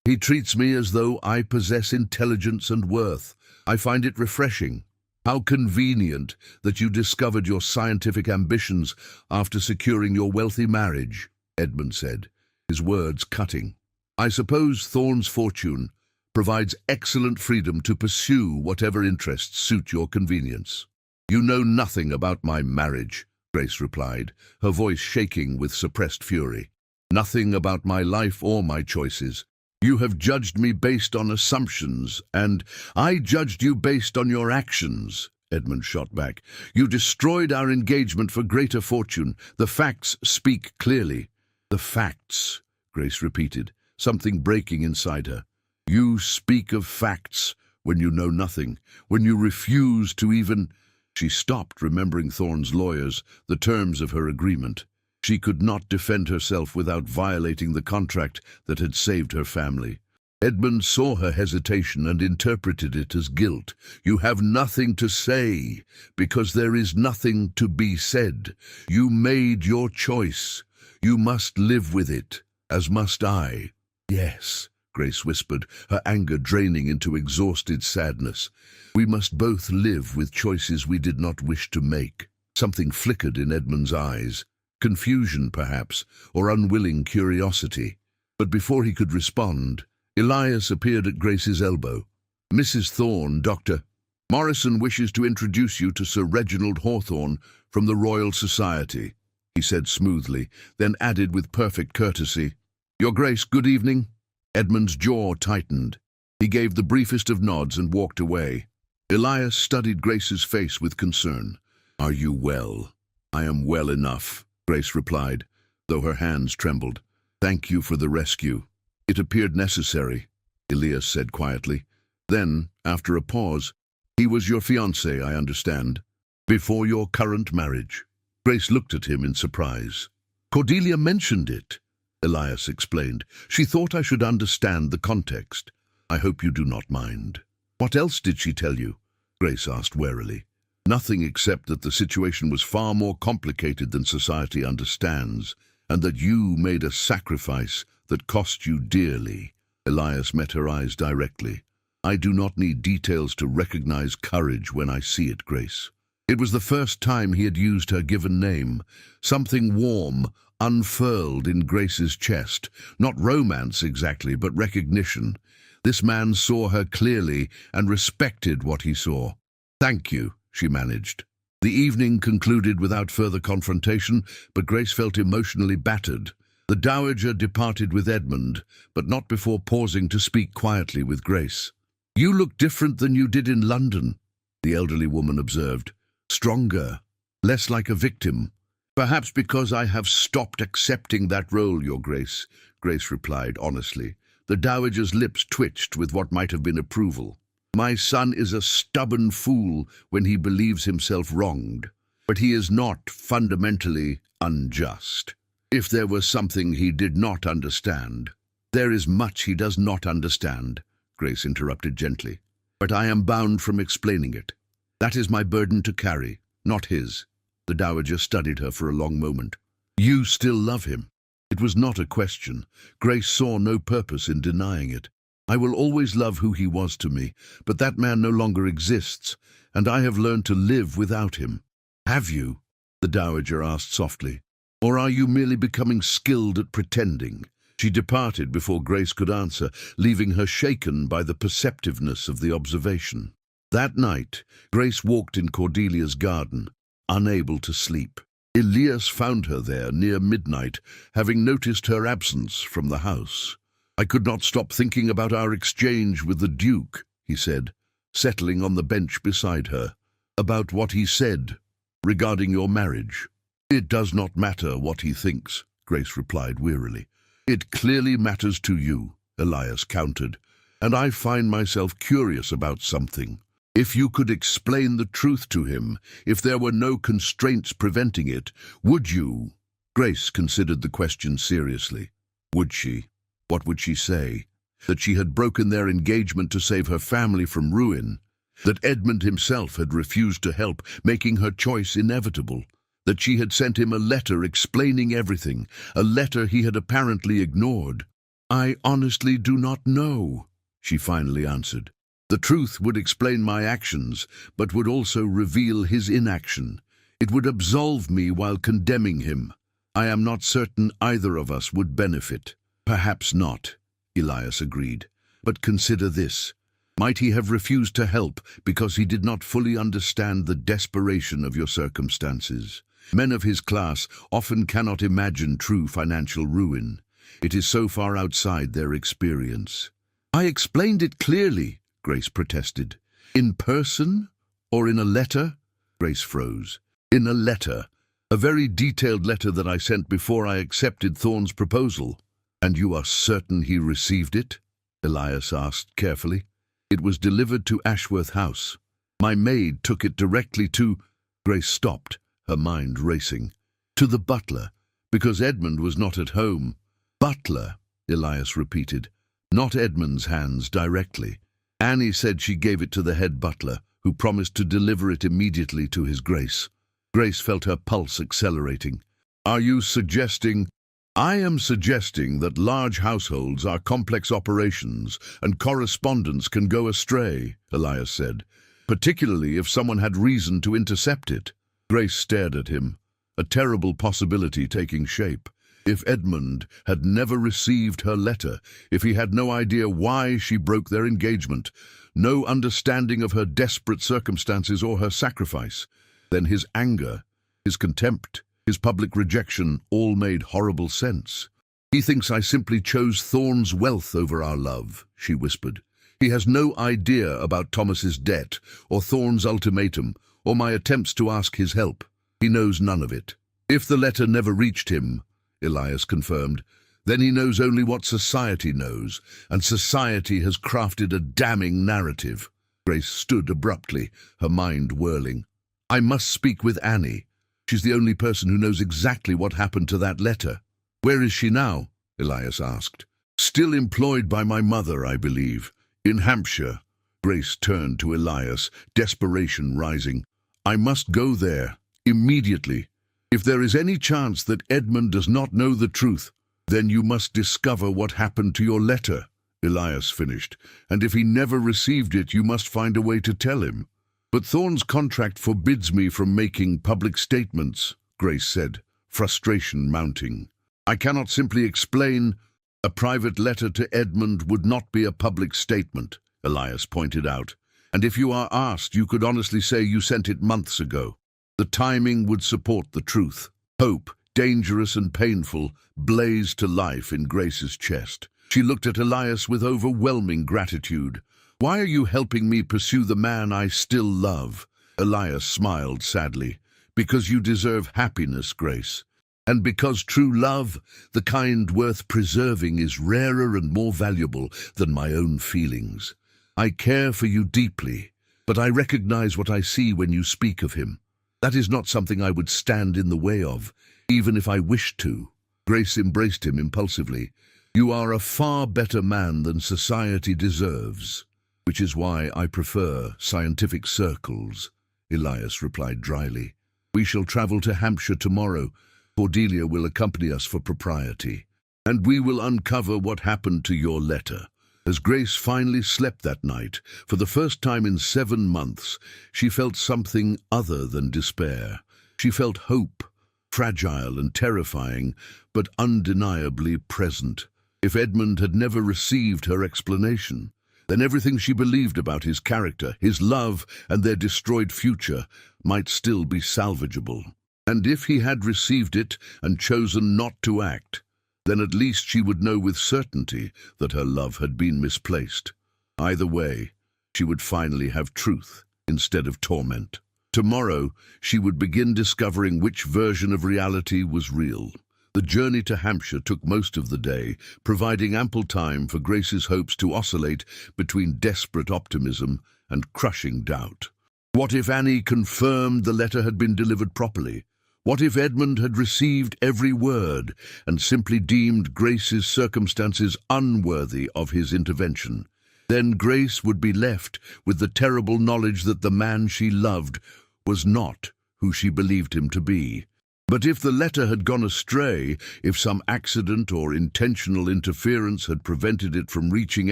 He treats me as though I possess intelligence and worth. I find it refreshing. How convenient that you discovered your scientific ambitions after securing your wealthy marriage," Edmund said, his words cutting. "I suppose Thorne's fortune provides excellent freedom to pursue whatever interests suit your convenience." "You know nothing about my marriage," Grace replied, her voice shaking with suppressed fury. "Nothing about my life or my choices. You have judged me based on assumptions, and I judged you based on your actions," Edmund shot back. "You destroyed our engagement for greater fortune. The facts speak clearly." "The facts," Grace repeated, something breaking inside her. "You speak of facts when you know nothing, when you refuse to even—" She stopped, remembering Thorne's lawyers, the terms of her agreement. She could not defend herself without violating the contract that had saved her family. Edmund saw her hesitation and interpreted it as guilt. "You have nothing to say, because there is nothing to be said. You made your choice. You must live with it, as must I." "Yes," Grace whispered, her anger draining into exhausted sadness. "We must both live with choices we did not wish to make." Something flickered in Edmund's eyes. Confusion, perhaps, or unwilling curiosity. But before he could respond, Elias appeared at Grace's elbow. "Mrs. Thorne, Dr. Morrison wishes to introduce you to Sir Reginald Hawthorne from the Royal Society," he said smoothly, then added with perfect courtesy, "Your Grace, good evening." Edmund's jaw tightened. He gave the briefest of nods and walked away. Elias studied Grace's face with concern. "Are you well?" "I am well enough," Grace replied, though her hands trembled. "Thank you for the rescue." "It appeared necessary," Elias said quietly. Then, after a pause, "He was your fiancé, I understand, before your current marriage." Grace looked at him in surprise. "Cordelia mentioned it," Elias explained. "She thought I should understand the context. I hope you do not mind." "What else did she tell you?" Grace asked warily. "Nothing except that the situation was far more complicated than society understands, and that you made a sacrifice that cost you dearly." Elias met her eyes directly. "I do not need details to recognize courage when I see it, Grace." It was the first time he had used her given name. Something warm unfurled in Grace's chest. Not romance exactly, but recognition. This man saw her clearly and respected what he saw. "Thank you," she managed. The evening concluded without further confrontation, but Grace felt emotionally battered. The dowager departed with Edmund, but not before pausing to speak quietly with Grace. "You look different than you did in London," the elderly woman observed. "Stronger, less like a victim." "Perhaps because I have stopped accepting that role, Your Grace," Grace replied honestly. The dowager's lips twitched with what might have been approval. "My son is a stubborn fool when he believes himself wronged, but he is not fundamentally unjust. If there was something he did not understand—" "There is much he does not understand," Grace interrupted gently. "But I am bound from explaining it. That is my burden to carry, not his." The dowager studied her for a long moment. "You still love him?" It was not a question. Grace saw no purpose in denying it. "I will always love who he was to me, but that man no longer exists, and I have learned to live without him." "Have you?" the dowager asked softly. "Or are you merely becoming skilled at pretending?" She departed before Grace could answer, leaving her shaken by the perceptiveness of the observation. That night, Grace walked in Cordelia's garden, unable to sleep. Elias found her there near midnight, having noticed her absence from the house. "I could not stop thinking about our exchange with the Duke," he said, settling on the bench beside her. "About what he said regarding your marriage." "It does not matter what he thinks," Grace replied wearily. "It clearly matters to you," Elias countered, "and I find myself curious about something. If you could explain the truth to him, if there were no constraints preventing it, would you?" Grace considered the question seriously. Would she? What would she say? That she had broken their engagement to save her family from ruin? That Edmund himself had refused to help, making her choice inevitable? That she had sent him a letter explaining everything, a letter he had apparently ignored? "I honestly do not know," she finally answered. "The truth would explain my actions, but would also reveal his inaction. It would absolve me while condemning him. I am not certain either of us would benefit." "Perhaps not," Elias agreed. "But consider this. Might he have refused to help because he did not fully understand the desperation of your circumstances? Men of his class often cannot imagine true financial ruin. It is so far outside their experience." "I explained it clearly," Grace protested. "In person or in a letter?" Grace froze. "In a letter. A very detailed letter that I sent before I accepted Thorne's proposal." "And you are certain he received it?" Elias asked carefully. "It was delivered to Ashworth House. My maid took it directly to—" Grace stopped, her mind racing. "To the butler, because Edmund was not at home." "Butler," Elias repeated. "Not Edmund's hands directly. Annie said she gave it to the head butler, who promised to deliver it immediately to his Grace." Grace felt her pulse accelerating. "Are you suggesting—" "I am suggesting that large households are complex operations and correspondence can go astray," Elias said, "particularly if someone had reason to intercept it." Grace stared at him, a terrible possibility taking shape. If Edmund had never received her letter, if he had no idea why she broke their engagement, no understanding of her desperate circumstances or her sacrifice, then his anger, his contempt, his public rejection all made horrible sense. "He thinks I simply chose Thorne's wealth over our love," she whispered. "He has no idea about Thomas's debt, or Thorne's ultimatum, or my attempts to ask his help. He knows none of it." "If the letter never reached him," Elias confirmed, "then he knows only what society knows, and society has crafted a damning narrative." Grace stood abruptly, her mind whirling. "I must speak with Annie. She's the only person who knows exactly what happened to that letter." "Where is she now?" Elias asked. "Still employed by my mother, I believe, in Hampshire." Grace turned to Elias, desperation rising. "I must go there, immediately. If there is any chance that Edmund does not know the truth, then you must discover what happened to your letter," Elias finished. "And if he never received it, you must find a way to tell him." "But Thorne's contract forbids me from making public statements," Grace said, frustration mounting. "I cannot simply explain—" "A private letter to Edmund would not be a public statement," Elias pointed out. And if you are asked, you could honestly say you sent it months ago. The timing would support the truth. Hope, dangerous and painful, blazed to life in Grace's chest. She looked at Elias with overwhelming gratitude. "Why are you helping me pursue the man I still love?" Elias smiled sadly. "Because you deserve happiness, Grace. And because true love, the kind worth preserving, is rarer and more valuable than my own feelings. I care for you deeply, but I recognize what I see when you speak of him. That is not something I would stand in the way of, even if I wished to." Grace embraced him impulsively. "You are a far better man than society deserves, which is why I prefer scientific circles," Elias replied dryly. "We shall travel to Hampshire tomorrow. Cordelia will accompany us for propriety, and we will uncover what happened to your letter." As Grace finally slept that night, for the first time in 7 months, she felt something other than despair. She felt hope, fragile and terrifying, but undeniably present. If Edmund had never received her explanation, then everything she believed about his character, his love, and their destroyed future might still be salvageable. And if he had received it and chosen not to act, then at least she would know with certainty that her love had been misplaced. Either way, she would finally have truth instead of torment. Tomorrow, she would begin discovering which version of reality was real. The journey to Hampshire took most of the day, providing ample time for Grace's hopes to oscillate between desperate optimism and crushing doubt. What if Annie confirmed the letter had been delivered properly? What if Edmund had received every word and simply deemed Grace's circumstances unworthy of his intervention? Then Grace would be left with the terrible knowledge that the man she loved was not who she believed him to be. But if the letter had gone astray, if some accident or intentional interference had prevented it from reaching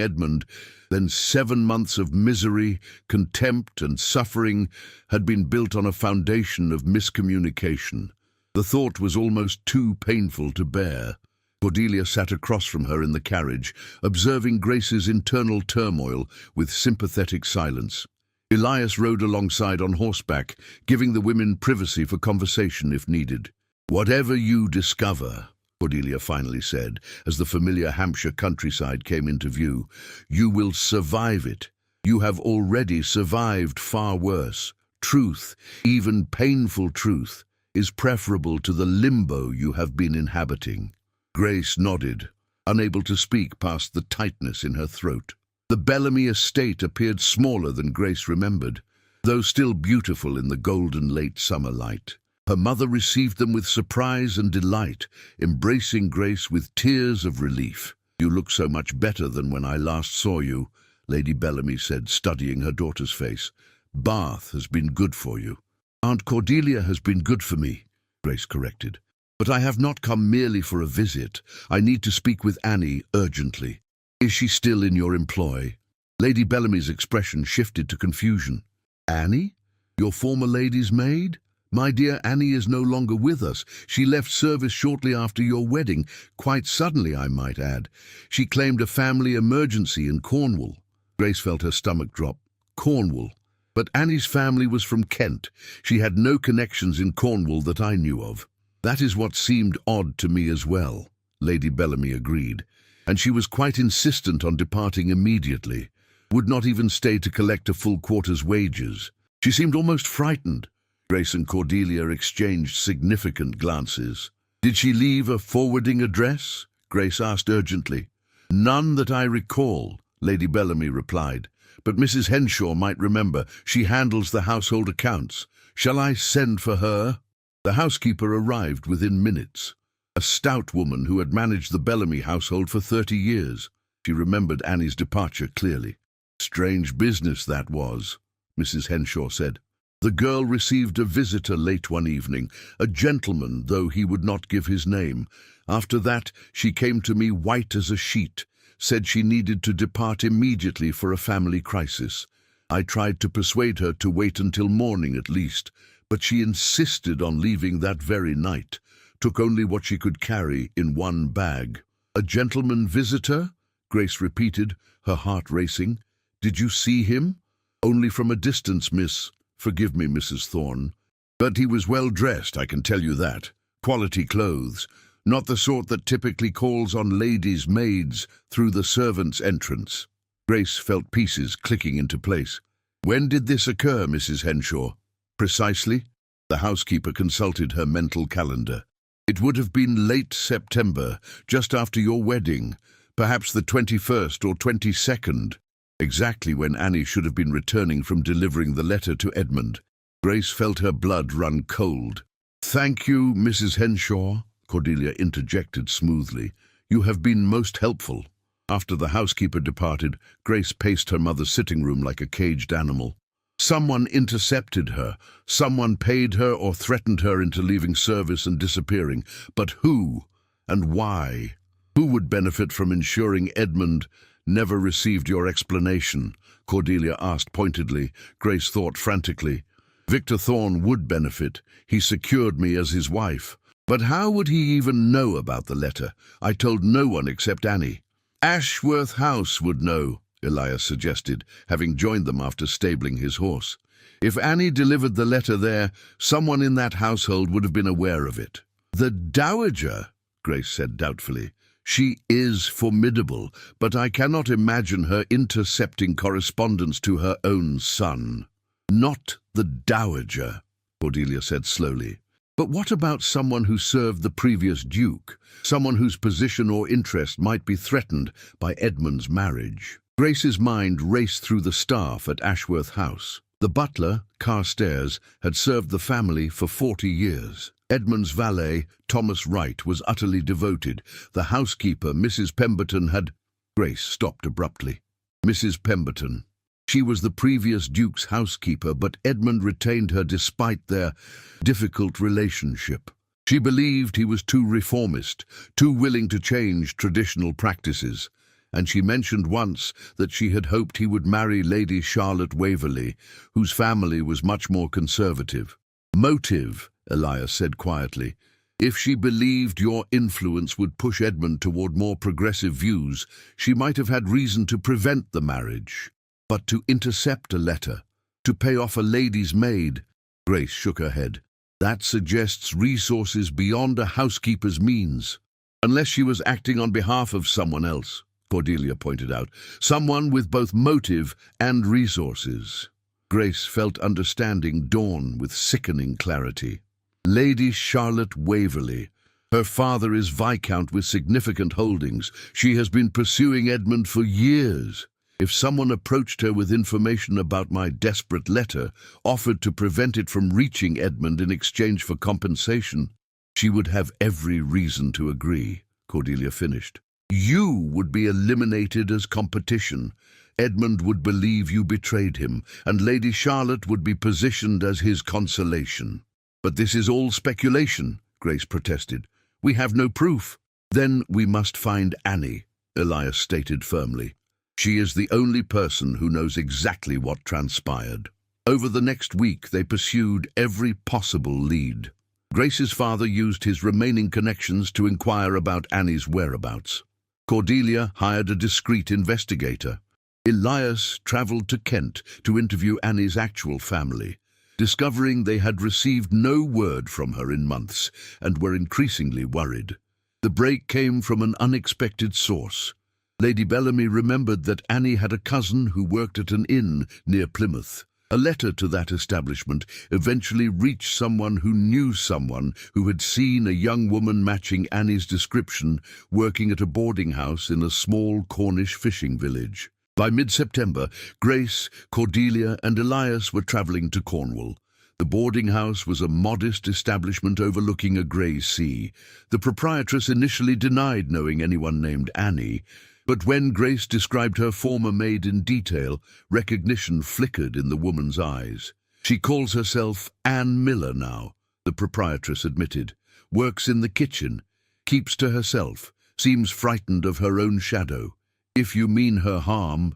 Edmund, then 7 months of misery, contempt, and suffering had been built on a foundation of miscommunication. The thought was almost too painful to bear. Cordelia sat across from her in the carriage, observing Grace's internal turmoil with sympathetic silence. Elias rode alongside on horseback, giving the women privacy for conversation if needed. "Whatever you discover," Cordelia finally said, as the familiar Hampshire countryside came into view, "you will survive it. You have already survived far worse. Truth, even painful truth, is preferable to the limbo you have been inhabiting." Grace nodded, unable to speak past the tightness in her throat. The Bellamy estate appeared smaller than Grace remembered, though still beautiful in the golden late summer light. Her mother received them with surprise and delight, embracing Grace with tears of relief. "You look so much better than when I last saw you," Lady Bellamy said, studying her daughter's face. "Bath has been good for you." "Aunt Cordelia has been good for me," Grace corrected. "But I have not come merely for a visit. I need to speak with Annie urgently." "Is she still in your employ?" Lady Bellamy's expression shifted to confusion. "Annie? Your former lady's maid? My dear, Annie is no longer with us. She left service shortly after your wedding, quite suddenly, I might add. She claimed a family emergency in Cornwall." Grace felt her stomach drop. Cornwall. But Annie's family was from Kent. She had no connections in Cornwall that I knew of. "That is what seemed odd to me as well," Lady Bellamy agreed. "And she was quite insistent on departing immediately, would not even stay to collect a full quarter's wages. She seemed almost frightened." Grace and Cordelia exchanged significant glances. "Did she leave a forwarding address?" Grace asked urgently. "None that I recall," Lady Bellamy replied. "But Mrs. Henshaw might remember. She handles the household accounts. Shall I send for her?" The housekeeper arrived within minutes. A stout woman who had managed the Bellamy household for 30 years. She remembered Annie's departure clearly. "Strange business that was," Mrs. Henshaw said. "The girl received a visitor late one evening, a gentleman, though he would not give his name. After that, she came to me white as a sheet, said she needed to depart immediately for a family crisis. I tried to persuade her to wait until morning at least, but she insisted on leaving that very night. Took only what she could carry in one bag." "A gentleman visitor?" Grace repeated, her heart racing. "Did you see him?" "Only from a distance, miss. Forgive me, Mrs. Thorne. But he was well dressed, I can tell you that. Quality clothes. Not the sort that typically calls on ladies' maids through the servants' entrance." Grace felt pieces clicking into place. "When did this occur, Mrs. Henshaw?" "Precisely?" The housekeeper consulted her mental calendar. "It would have been late September, just after your wedding, perhaps the 21st or 22nd, exactly when Annie should have been returning from delivering the letter to Edmund." Grace felt her blood run cold. "Thank you, Mrs. Henshaw," Cordelia interjected smoothly. "You have been most helpful." After the housekeeper departed, Grace paced her mother's sitting room like a caged animal. Someone intercepted her. Someone paid her or threatened her into leaving service and disappearing. But who and why? Who would benefit from ensuring Edmund never received your explanation? Cordelia asked pointedly. Grace thought frantically. Victor Thorne would benefit. He secured me as his wife. But how would he even know about the letter? I told no one except Annie. Ashworth House would know, Elias suggested, having joined them after stabling his horse. If Annie delivered the letter there, someone in that household would have been aware of it. "The Dowager," Grace said doubtfully. "She is formidable, but I cannot imagine her intercepting correspondence to her own son." "Not the Dowager," Cordelia said slowly. "But what about someone who served the previous duke? Someone whose position or interest might be threatened by Edmund's marriage?" Grace's mind raced through the staff at Ashworth House. The butler, Carstairs, had served the family for 40 years. Edmund's valet, Thomas Wright, was utterly devoted. The housekeeper, Mrs. Pemberton, had... Grace stopped abruptly. Mrs. Pemberton. She was the previous duke's housekeeper, but Edmund retained her despite their difficult relationship. She believed he was too reformist, too willing to change traditional practices, and she mentioned once that she had hoped he would marry Lady Charlotte Waverley, whose family was much more conservative. "Motive," Elias said quietly. "If she believed your influence would push Edmund toward more progressive views, she might have had reason to prevent the marriage. But to intercept a letter, to pay off a lady's maid," Grace shook her head. "That suggests resources beyond a housekeeper's means." "Unless she was acting on behalf of someone else," Cordelia pointed out. "Someone with both motive and resources." Grace felt understanding dawn with sickening clarity. "Lady Charlotte Waverley. Her father is Viscount with significant holdings. She has been pursuing Edmund for years. If someone approached her with information about my desperate letter, offered to prevent it from reaching Edmund in exchange for compensation, she would have every reason to agree," Cordelia finished. "You would be eliminated as competition. Edmund would believe you betrayed him, and Lady Charlotte would be positioned as his consolation." "But this is all speculation," Grace protested. "We have no proof." "Then we must find Annie," Elias stated firmly. "She is the only person who knows exactly what transpired." Over the next week, they pursued every possible lead. Grace's father used his remaining connections to inquire about Annie's whereabouts. Cordelia hired a discreet investigator. Elias traveled to Kent to interview Annie's actual family, discovering they had received no word from her in months and were increasingly worried. The break came from an unexpected source. Lady Bellamy remembered that Annie had a cousin who worked at an inn near Plymouth. A letter to that establishment eventually reached someone who had seen a young woman matching Annie's description working at a boarding house in a small Cornish fishing village. By mid-September, Grace, Cordelia, and Elias were travelling to Cornwall. The boarding house was a modest establishment overlooking a grey sea. The proprietress initially denied knowing anyone named Annie, but when Grace described her former maid in detail, recognition flickered in the woman's eyes. "She calls herself Anne Miller now," the proprietress admitted. "Works in the kitchen, keeps to herself, seems frightened of her own shadow." "If you mean her harm,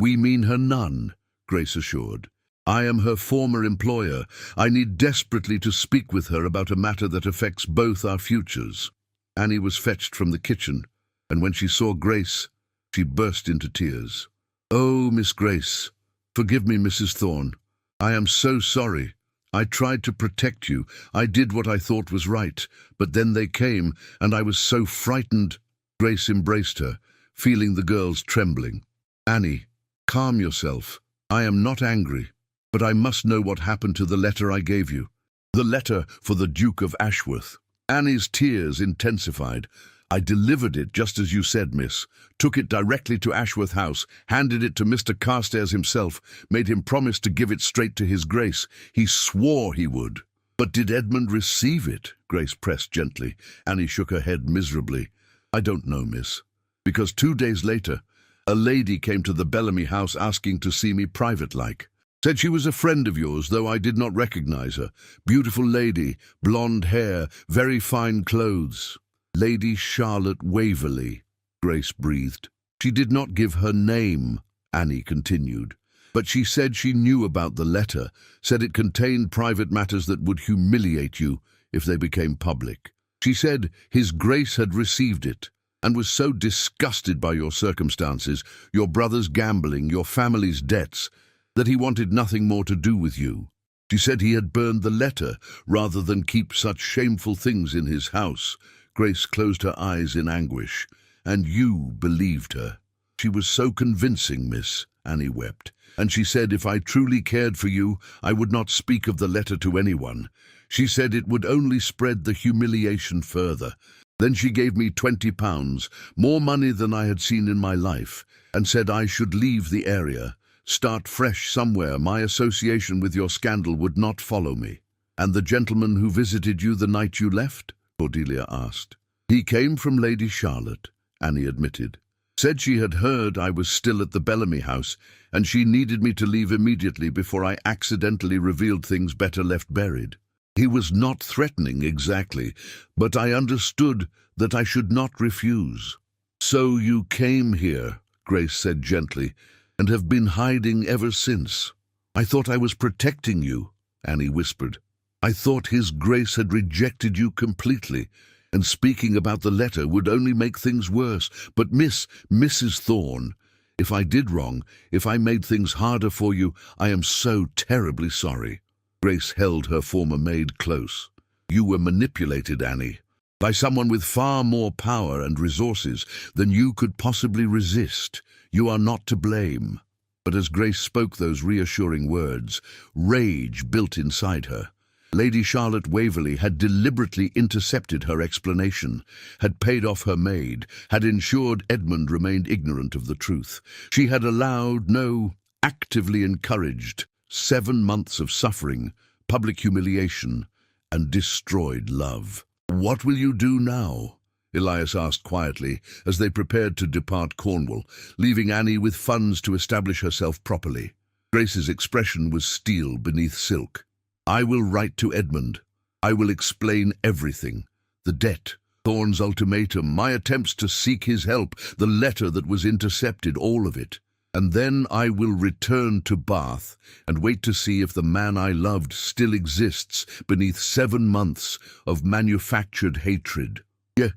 we mean her none," Grace assured. "I am her former employer. I need desperately to speak with her about a matter that affects both our futures." Annie was fetched from the kitchen, and when she saw Grace, she burst into tears. "Oh, Miss Grace," Forgive me, Mrs. Thorne. I am so sorry. I tried to protect you. I did what I thought was right, but then they came, and I was so frightened." Grace embraced her, feeling the girl's trembling. "Annie, calm yourself. I am not angry, but I must know what happened to the letter I gave you." "The letter for the Duke of Ashworth." Annie's tears intensified. "I delivered it just as you said, miss. Took it directly to Ashworth House, handed it to Mr. Carstairs himself, made him promise to give it straight to his Grace. He swore he would." "But did Edmund receive it?" Grace pressed gently. Annie shook her head miserably. "I don't know, miss. Because 2 days later, a lady came to the Bellamy house asking to see me private-like. Said she was a friend of yours, though I did not recognize her. Beautiful lady, blonde hair, very fine clothes." "Lady Charlotte Waverley," Grace breathed. "She did not give her name," Annie continued, "but she said she knew about the letter, said it contained private matters that would humiliate you if they became public. She said his Grace had received it and was so disgusted by your circumstances, your brother's gambling, your family's debts, that he wanted nothing more to do with you. She said he had burned the letter rather than keep such shameful things in his house." Grace closed her eyes in anguish. "And you believed her." "She was so convincing, miss," Annie wept. "And she said if I truly cared for you, I would not speak of the letter to anyone. She said it would only spread the humiliation further. Then she gave me £20, more money than I had seen in my life, and said I should leave the area, start fresh somewhere. My association with your scandal would not follow me." "And the gentleman who visited you the night you left?" Cordelia asked. "He came from Lady Charlotte," Annie admitted. "Said she had heard I was still at the Bellamy house, and she needed me to leave immediately before I accidentally revealed things better left buried. He was not threatening exactly, but I understood that I should not refuse." "So you came here," Grace said gently, "and have been hiding ever since." "I thought I was protecting you," Annie whispered. "I thought his Grace had rejected you completely, and speaking about the letter would only make things worse. But Mrs. Thorne, if I did wrong, if I made things harder for you, I am so terribly sorry." Grace held her former maid close. "You were manipulated, Annie, by someone with far more power and resources than you could possibly resist. You are not to blame." But as Grace spoke those reassuring words, rage built inside her. Lady Charlotte Waverley had deliberately intercepted her explanation, had paid off her maid, had ensured Edmund remained ignorant of the truth. She had allowed, no, actively encouraged, 7 months of suffering, public humiliation, and destroyed love. "What will you do now?" Elias asked quietly as they prepared to depart Cornwall, leaving Annie with funds to establish herself properly. Grace's expression was steel beneath silk. "I will write to Edmund. I will explain everything. The debt, Thorne's ultimatum, my attempts to seek his help, the letter that was intercepted, all of it. And then I will return to Bath and wait to see if the man I loved still exists beneath 7 months of manufactured hatred." "Yeah,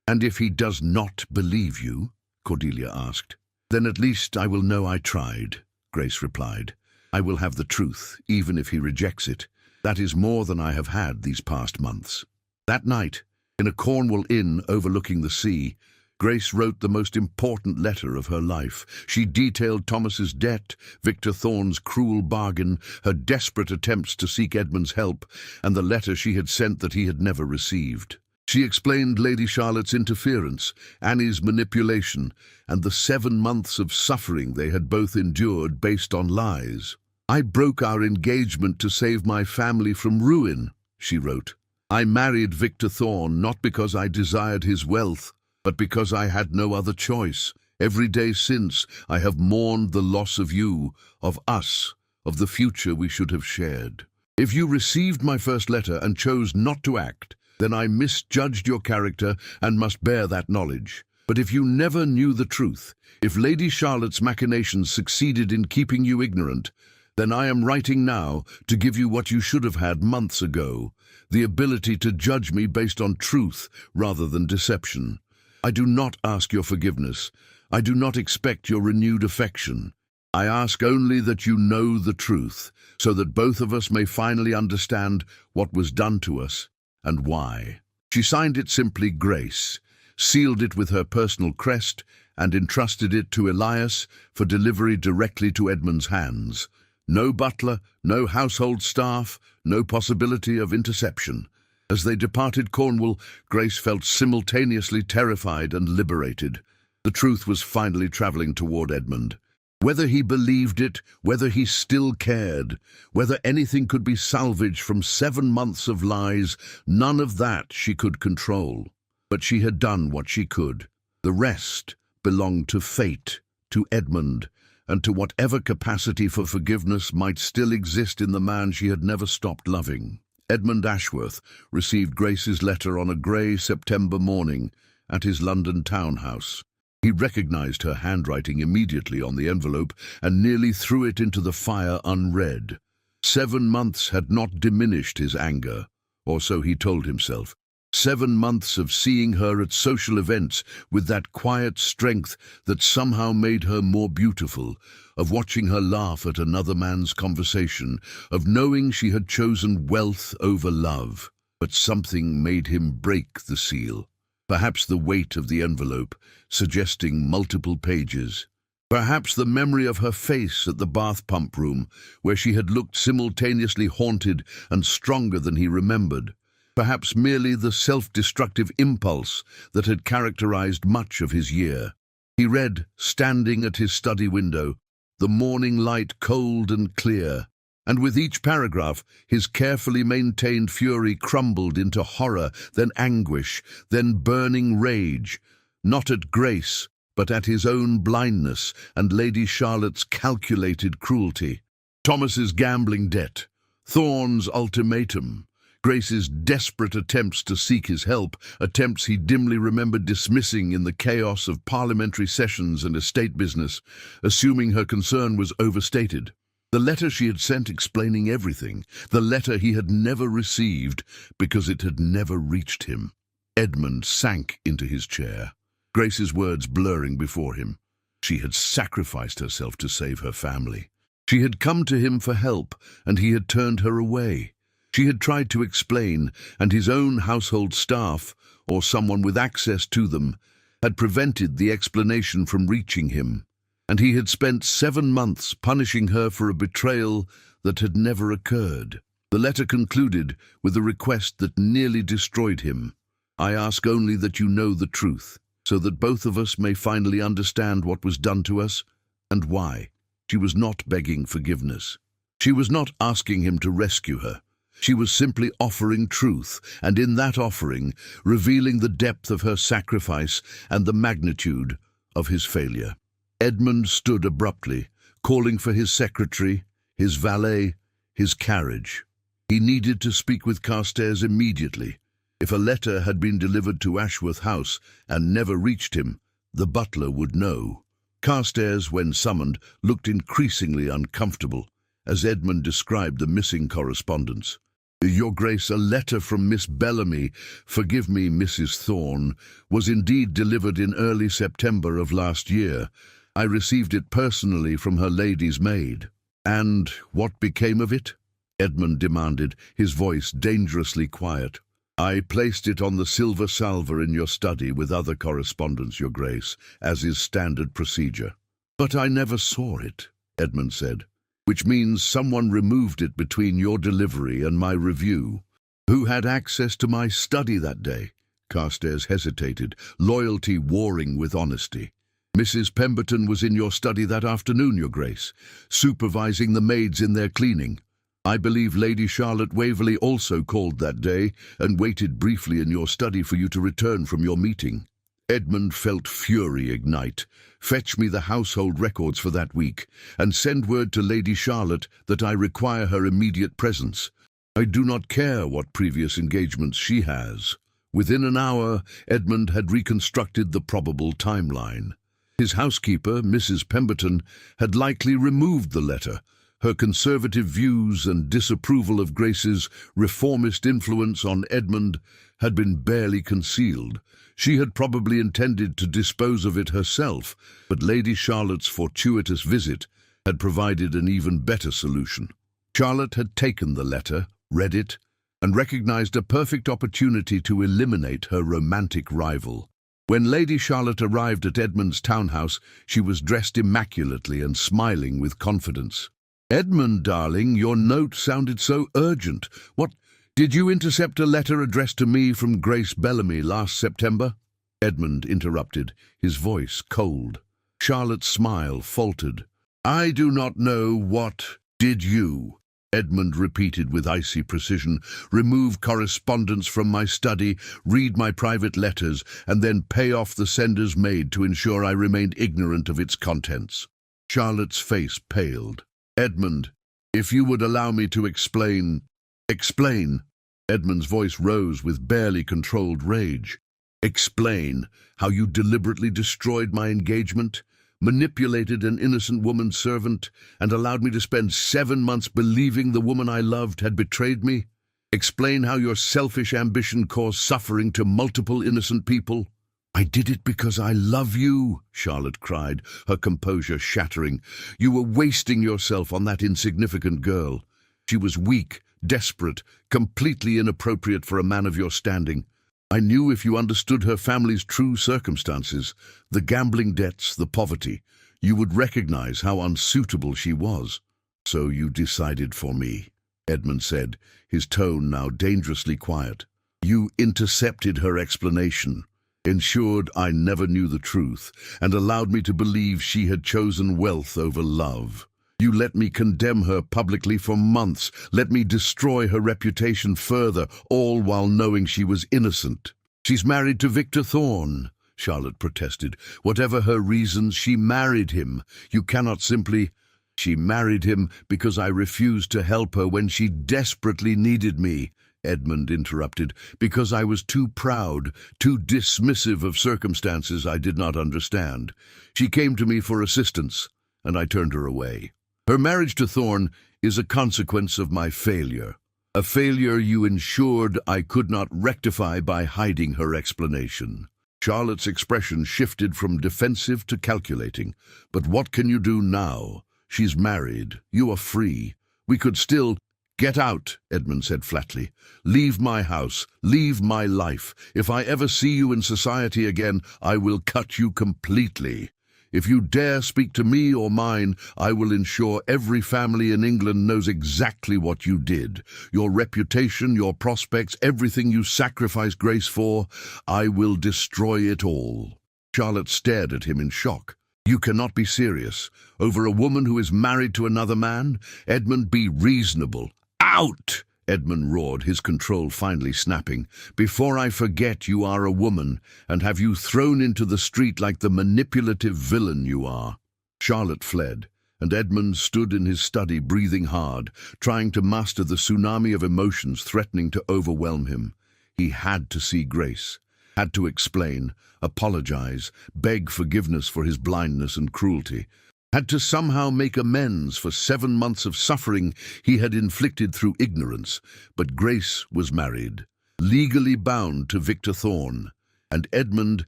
and if he does not believe you?" Cordelia asked. "Then at least I will know I tried," Grace replied. "I will have the truth, even if he rejects it. That is more than I have had these past months." That night, in a Cornwall inn overlooking the sea, Grace wrote the most important letter of her life. She detailed Thomas's debt, Victor Thorne's cruel bargain, her desperate attempts to seek Edmund's help, and the letter she had sent that he had never received. She explained Lady Charlotte's interference, Annie's manipulation, and the 7 months of suffering they had both endured based on lies. "I broke our engagement to save my family from ruin," she wrote. "I married Victor Thorne not because I desired his wealth, but because I had no other choice. Every day since, I have mourned the loss of you, of us, of the future we should have shared. If you received my first letter and chose not to act, then I misjudged your character and must bear that knowledge. But if you never knew the truth, if Lady Charlotte's machinations succeeded in keeping you ignorant, then I am writing now to give you what you should have had months ago, the ability to judge me based on truth rather than deception. I do not ask your forgiveness. I do not expect your renewed affection. I ask only that you know the truth, so that both of us may finally understand what was done to us and why. She signed it simply Grace, sealed it with her personal crest, and entrusted it to Elias for delivery directly to Edmund's hands. No butler, no household staff, no possibility of interception. As they departed Cornwall, Grace felt simultaneously terrified and liberated. The truth was finally travelling toward Edmund. Whether he believed it, whether he still cared, whether anything could be salvaged from 7 months of lies, none of that she could control. But she had done what she could. The rest belonged to fate, to Edmund, and to whatever capacity for forgiveness might still exist in the man she had never stopped loving. Edmund Ashworth received Grace's letter on a grey September morning at his London townhouse. He recognized her handwriting immediately on the envelope and nearly threw it into the fire unread. 7 months had not diminished his anger, or so he told himself. 7 months of seeing her at social events with that quiet strength that somehow made her more beautiful, of watching her laugh at another man's conversation, of knowing she had chosen wealth over love. But something made him break the seal. Perhaps the weight of the envelope, suggesting multiple pages. Perhaps the memory of her face at the bath pump room, where she had looked simultaneously haunted and stronger than he remembered. Perhaps merely the self-destructive impulse that had characterized much of his year. He read, standing at his study window, the morning light cold and clear, and with each paragraph his carefully maintained fury crumbled into horror, then anguish, then burning rage, not at Grace, but at his own blindness and Lady Charlotte's calculated cruelty. Thomas's gambling debt, Thorne's ultimatum, Grace's desperate attempts to seek his help, attempts he dimly remembered dismissing in the chaos of parliamentary sessions and estate business, assuming her concern was overstated. The letter she had sent explaining everything, the letter he had never received because it had never reached him. Edmund sank into his chair, Grace's words blurring before him. She had sacrificed herself to save her family. She had come to him for help, and he had turned her away. She had tried to explain, and his own household staff, or someone with access to them, had prevented the explanation from reaching him. And he had spent 7 months punishing her for a betrayal that had never occurred. The letter concluded with a request that nearly destroyed him. I ask only that you know the truth, so that both of us may finally understand what was done to us and why. She was not begging forgiveness. She was not asking him to rescue her. She was simply offering truth, and in that offering, revealing the depth of her sacrifice and the magnitude of his failure. Edmund stood abruptly, calling for his secretary, his valet, his carriage. He needed to speak with Carstairs immediately. If a letter had been delivered to Ashworth House and never reached him, the butler would know. Carstairs, when summoned, looked increasingly uncomfortable, as Edmund described the missing correspondence. Your Grace, a letter from Miss Bellamy, forgive me, Mrs. Thorne, was indeed delivered in early September of last year. I received it personally from her lady's maid. And what became of it? Edmund demanded, his voice dangerously quiet. I placed it on the silver salver in your study with other correspondence, Your Grace, as is standard procedure. But I never saw it, Edmund said, which means someone removed it between your delivery and my review. Who had access to my study that day? Carstairs hesitated, loyalty warring with honesty. Mrs. Pemberton was in your study that afternoon, Your Grace, supervising the maids in their cleaning. I believe Lady Charlotte Waverley also called that day and waited briefly in your study for you to return from your meeting. Edmund felt fury ignite. Fetch me the household records for that week, and send word to Lady Charlotte that I require her immediate presence. I do not care what previous engagements she has. Within an hour, Edmund had reconstructed the probable timeline. His housekeeper, Mrs. Pemberton, had likely removed the letter. Her conservative views and disapproval of Grace's reformist influence on Edmund had been barely concealed. She had probably intended to dispose of it herself, but Lady Charlotte's fortuitous visit had provided an even better solution. Charlotte had taken the letter, read it, and recognized a perfect opportunity to eliminate her romantic rival. When Lady Charlotte arrived at Edmund's townhouse, she was dressed immaculately and smiling with confidence. "Edmund, darling, your note sounded so urgent. What, did you intercept a letter addressed to me from Grace Bellamy last September?" Edmund interrupted, his voice cold. Charlotte's smile faltered. "I do not know what did you," Edmund repeated with icy precision, "remove correspondence from my study, read my private letters, and then pay off the sender's maid to ensure I remained ignorant of its contents." Charlotte's face paled. "Edmund, if you would allow me to explain—" "Explain." Edmund's voice rose with barely controlled rage. "Explain how you deliberately destroyed my engagement, manipulated an innocent woman servant, and allowed me to spend 7 months believing the woman I loved had betrayed me? Explain how your selfish ambition caused suffering to multiple innocent people." "I did it because I love you," Charlotte cried, her composure shattering. "You were wasting yourself on that insignificant girl. She was weak, desperate, completely inappropriate for a man of your standing. I knew if you understood her family's true circumstances, the gambling debts, the poverty, you would recognize how unsuitable she was. So you decided for me," Edmund said, his tone now dangerously quiet. "You intercepted her explanation, ensured I never knew the truth, and allowed me to believe she had chosen wealth over love. You let me condemn her publicly for months, let me destroy her reputation further, all while knowing she was innocent." "She's married to Victor Thorne," Charlotte protested. "Whatever her reasons, she married him. You cannot simply—" "She married him because I refused to help her when she desperately needed me," Edmund interrupted, "because I was too proud, too dismissive of circumstances I did not understand. She came to me for assistance, and I turned her away. Her marriage to Thorne is a consequence of my failure, a failure you ensured I could not rectify by hiding her explanation." Charlotte's expression shifted from defensive to calculating. "But what can you do now? She's married. You are free. We could still—" "Get out," Edmund said flatly. "Leave my house. Leave my life. If I ever see you in society again, I will cut you completely. If you dare speak to me or mine, I will ensure every family in England knows exactly what you did. Your reputation, your prospects, everything you sacrificed Grace for, I will destroy it all." Charlotte stared at him in shock. "You cannot be serious. Over a woman who is married to another man? Edmund, be reasonable." "Out!" Edmund roared, his control finally snapping. "Before I forget, you are a woman, and have you thrown into the street like the manipulative villain you are." Charlotte fled, and Edmund stood in his study breathing hard, trying to master the tsunami of emotions threatening to overwhelm him. He had to see Grace, had to explain, apologize, beg forgiveness for his blindness and cruelty, had to somehow make amends for 7 months of suffering he had inflicted through ignorance. But Grace was married, legally bound to Victor Thorne, and Edmund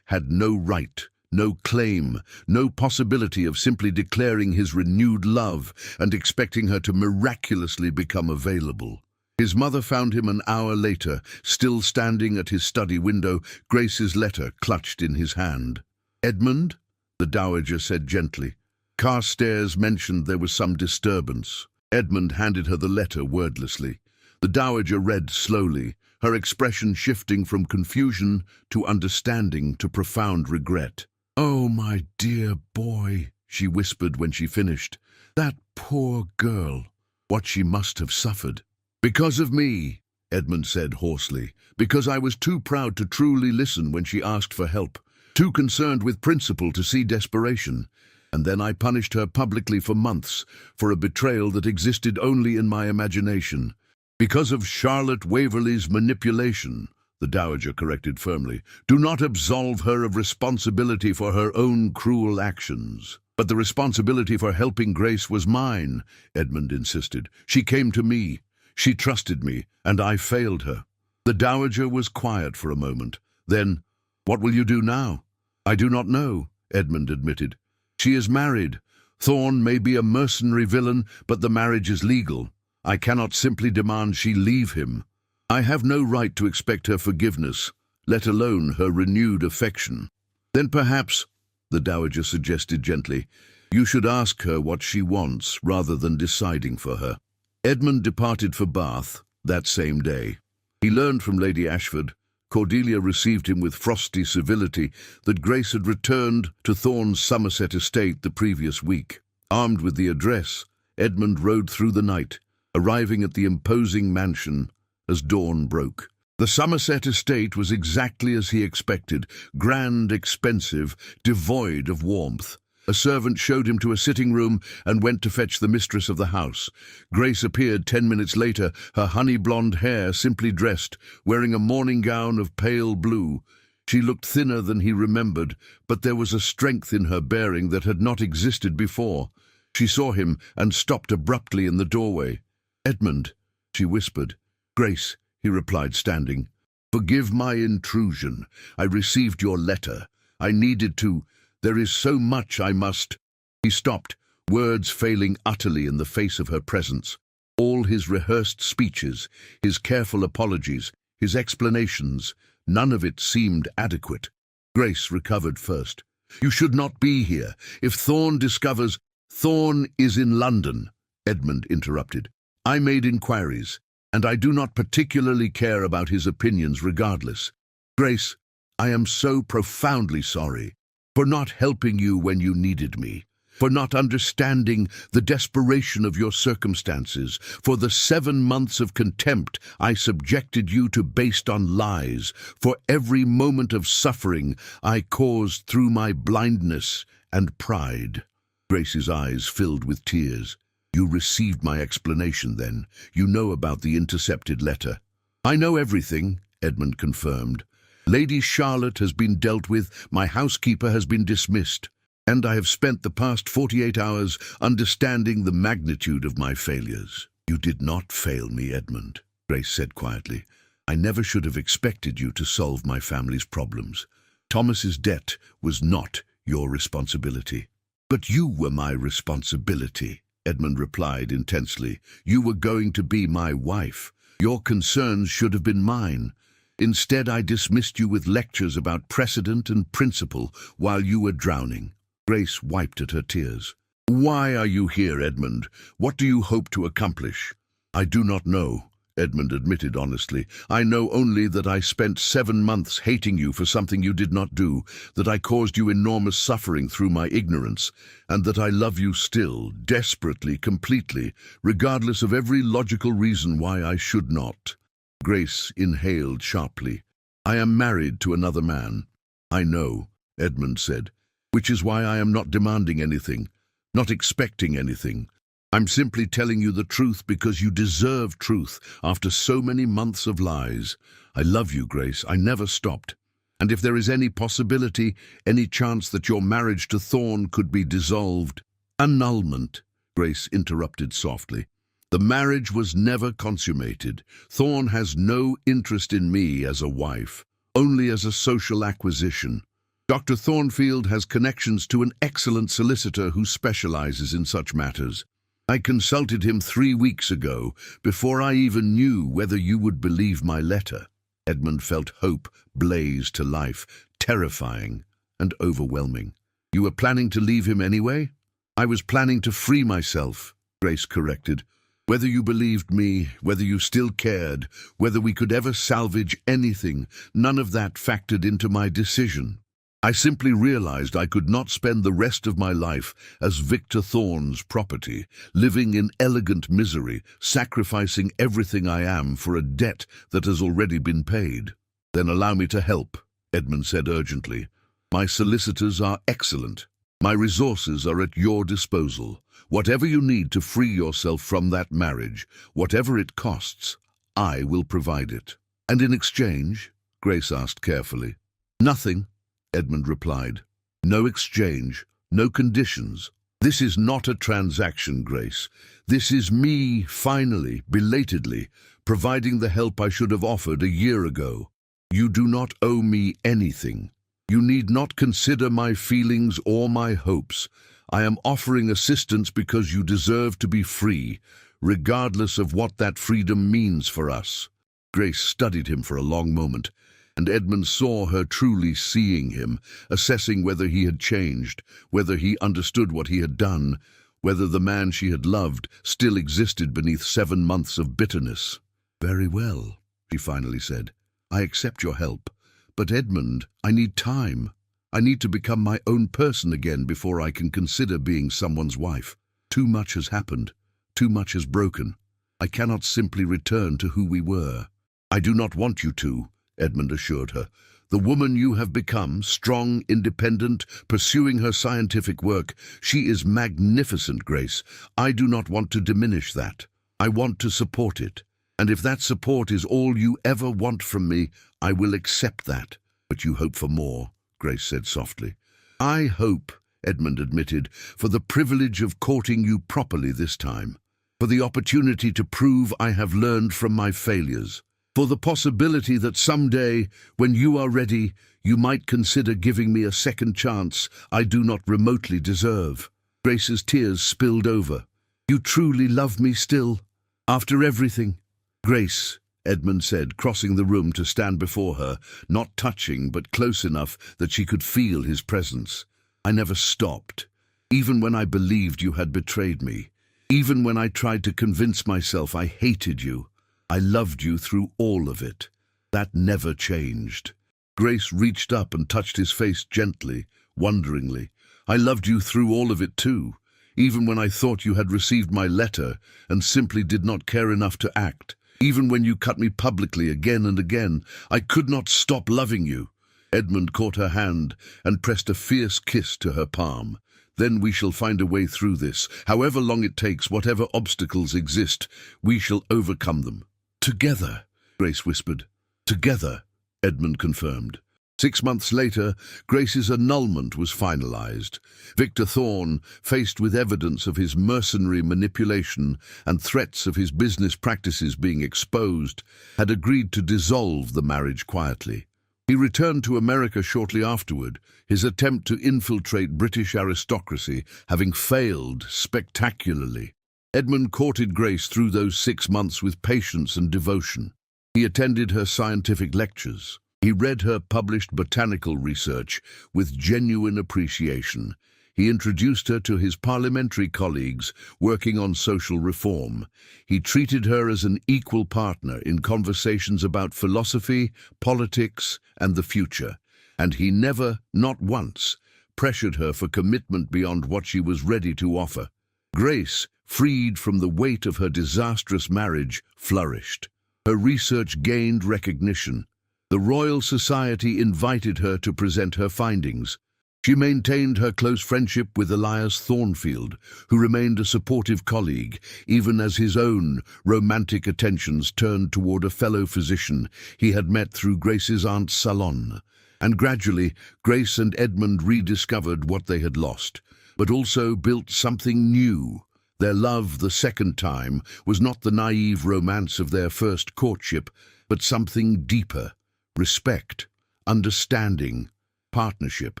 had no right, no claim, no possibility of simply declaring his renewed love and expecting her to miraculously become available. His mother found him an hour later, still standing at his study window, Grace's letter clutched in his hand. "Edmund," the dowager said gently. "Carstairs mentioned there was some disturbance." Edmund handed her the letter wordlessly. The dowager read slowly, her expression shifting from confusion to understanding to profound regret. "Oh, my dear boy," she whispered when she finished. "That poor girl. What she must have suffered." "Because of me," Edmund said hoarsely. "Because I was too proud to truly listen when she asked for help, too concerned with principle to see desperation. And then I punished her publicly for months, for a betrayal that existed only in my imagination. Because of Charlotte Waverley's manipulation," the dowager corrected firmly. "Do not absolve her of responsibility for her own cruel actions." "But the responsibility for helping Grace was mine," Edmund insisted. "She came to me. She trusted me, and I failed her." The dowager was quiet for a moment. Then, "What will you do now?" "I do not know," Edmund admitted. "She is married. Thorn may be a mercenary villain, but the marriage is legal. I cannot simply demand she leave him. I have no right to expect her forgiveness, let alone her renewed affection. Then perhaps, the Dowager suggested gently, you should ask her what she wants rather than deciding for her. Edmund departed for Bath that same day. He learned from Lady Ashford, Cordelia received him with frosty civility, that Grace had returned to Thorn's Somerset estate the previous week. Armed with the address, Edmund rode through the night, arriving at the imposing mansion as dawn broke. The Somerset estate was exactly as he expected, grand, expensive, devoid of warmth. A servant showed him to a sitting room and went to fetch the mistress of the house. Grace appeared 10 minutes later, her honey-blonde hair simply dressed, wearing a morning gown of pale blue. She looked thinner than he remembered, but there was a strength in her bearing that had not existed before. She saw him and stopped abruptly in the doorway. "Edmund," she whispered. "Grace," he replied, standing. "Forgive my intrusion. I received your letter. I needed to. There is so much I must—" He stopped, words failing utterly in the face of her presence. All his rehearsed speeches, his careful apologies, his explanations, none of it seemed adequate. Grace recovered first. "You should not be here. If Thorn discovers—" "Thorn is in London," Edmund interrupted. "I made inquiries, and I do not particularly care about his opinions regardless. Grace, I am so profoundly sorry for not helping you when you needed me, for not understanding the desperation of your circumstances, for the 7 months of contempt I subjected you to based on lies, for every moment of suffering I caused through my blindness and pride." Grace's eyes filled with tears. "You received my explanation then. You know about the intercepted letter." "I know everything," Edmund confirmed. "Lady Charlotte has been dealt with, my housekeeper has been dismissed, and I have spent the past 48 hours understanding the magnitude of my failures." "You did not fail me, Edmund," Grace said quietly. "I never should have expected you to solve my family's problems. Thomas's debt was not your responsibility." "But you were my responsibility," Edmund replied intensely. "You were going to be my wife. Your concerns should have been mine. Instead, I dismissed you with lectures about precedent and principle while you were drowning." Grace wiped at her tears. "Why are you here, Edmund? What do you hope to accomplish?" "I do not know," Edmund admitted honestly. "I know only that I spent 7 months hating you for something you did not do, that I caused you enormous suffering through my ignorance, and that I love you still, desperately, completely, regardless of every logical reason why I should not." Grace inhaled sharply. "I am married to another man." "I know," Edmund said, "which is why I am not demanding anything, not expecting anything. I'm simply telling you the truth because you deserve truth after so many months of lies. I love you, Grace. I never stopped. And if there is any possibility, any chance that your marriage to Thorn could be dissolved—" "Annulment," Grace interrupted softly. "The marriage was never consummated. Thorn has no interest in me as a wife, only as a social acquisition. Dr. Thornfield has connections to an excellent solicitor who specializes in such matters. I consulted him 3 weeks ago, before I even knew whether you would believe my letter." Edmund felt hope blaze to life, terrifying and overwhelming. "You were planning to leave him anyway?" "I was planning to free myself," Grace corrected. "Whether you believed me, whether you still cared, whether we could ever salvage anything, none of that factored into my decision. I simply realized I could not spend the rest of my life as Victor Thorn's property, living in elegant misery, sacrificing everything I am for a debt that has already been paid." "Then allow me to help," Edmund said urgently. "My solicitors are excellent. My resources are at your disposal. Whatever you need to free yourself from that marriage, whatever it costs, I will provide it." "And in exchange?" Grace asked carefully. "Nothing," Edmund replied. "No exchange, no conditions. This is not a transaction, Grace. This is me, finally, belatedly, providing the help I should have offered a year ago. You do not owe me anything. You need not consider my feelings or my hopes. I am offering assistance because you deserve to be free, regardless of what that freedom means for us." Grace studied him for a long moment, and Edmund saw her truly seeing him, assessing whether he had changed, whether he understood what he had done, whether the man she had loved still existed beneath 7 months of bitterness. "Very well," she finally said. "I accept your help. But Edmund, I need time. I need to become my own person again before I can consider being someone's wife. Too much has happened. Too much has broken. I cannot simply return to who we were." "I do not want you to," Edmund assured her. "The woman you have become, strong, independent, pursuing her scientific work, she is magnificent, Grace. I do not want to diminish that. I want to support it. And if that support is all you ever want from me, I will accept that." "But you hope for more," Grace said softly. "I hope," Edmund admitted, "for the privilege of courting you properly this time, for the opportunity to prove I have learned from my failures, for the possibility that someday, when you are ready, you might consider giving me a second chance I do not remotely deserve." Grace's tears spilled over. "You truly love me still? After everything?" "Grace," Edmund said, crossing the room to stand before her, not touching but close enough that she could feel his presence. "I never stopped. Even when I believed you had betrayed me. Even when I tried to convince myself I hated you. I loved you through all of it. That never changed." Grace reached up and touched his face gently, wonderingly. "I loved you through all of it too, even when I thought you had received my letter and simply did not care enough to act. Even when you cut me publicly again and again, I could not stop loving you." Edmund caught her hand and pressed a fierce kiss to her palm. "Then we shall find a way through this. However long it takes, whatever obstacles exist, we shall overcome them. Together," Grace whispered. "Together," Edmund confirmed. 6 months later, Grace's annulment was finalized. Victor Thorne, faced with evidence of his mercenary manipulation and threats of his business practices being exposed, had agreed to dissolve the marriage quietly. He returned to America shortly afterward, his attempt to infiltrate British aristocracy having failed spectacularly. Edmund courted Grace through those 6 months with patience and devotion. He attended her scientific lectures. He read her published botanical research with genuine appreciation. He introduced her to his parliamentary colleagues working on social reform. He treated her as an equal partner in conversations about philosophy, politics, and the future. And he never, not once, pressured her for commitment beyond what she was ready to offer. Grace, freed from the weight of her disastrous marriage, flourished. Her research gained recognition. The Royal Society invited her to present her findings. She maintained her close friendship with Elias Thornfield, who remained a supportive colleague, even as his own romantic attentions turned toward a fellow physician he had met through Grace's aunt's salon. And gradually, Grace and Edmund rediscovered what they had lost, but also built something new. Their love the second time was not the naive romance of their first courtship, but something deeper: respect, understanding, partnership.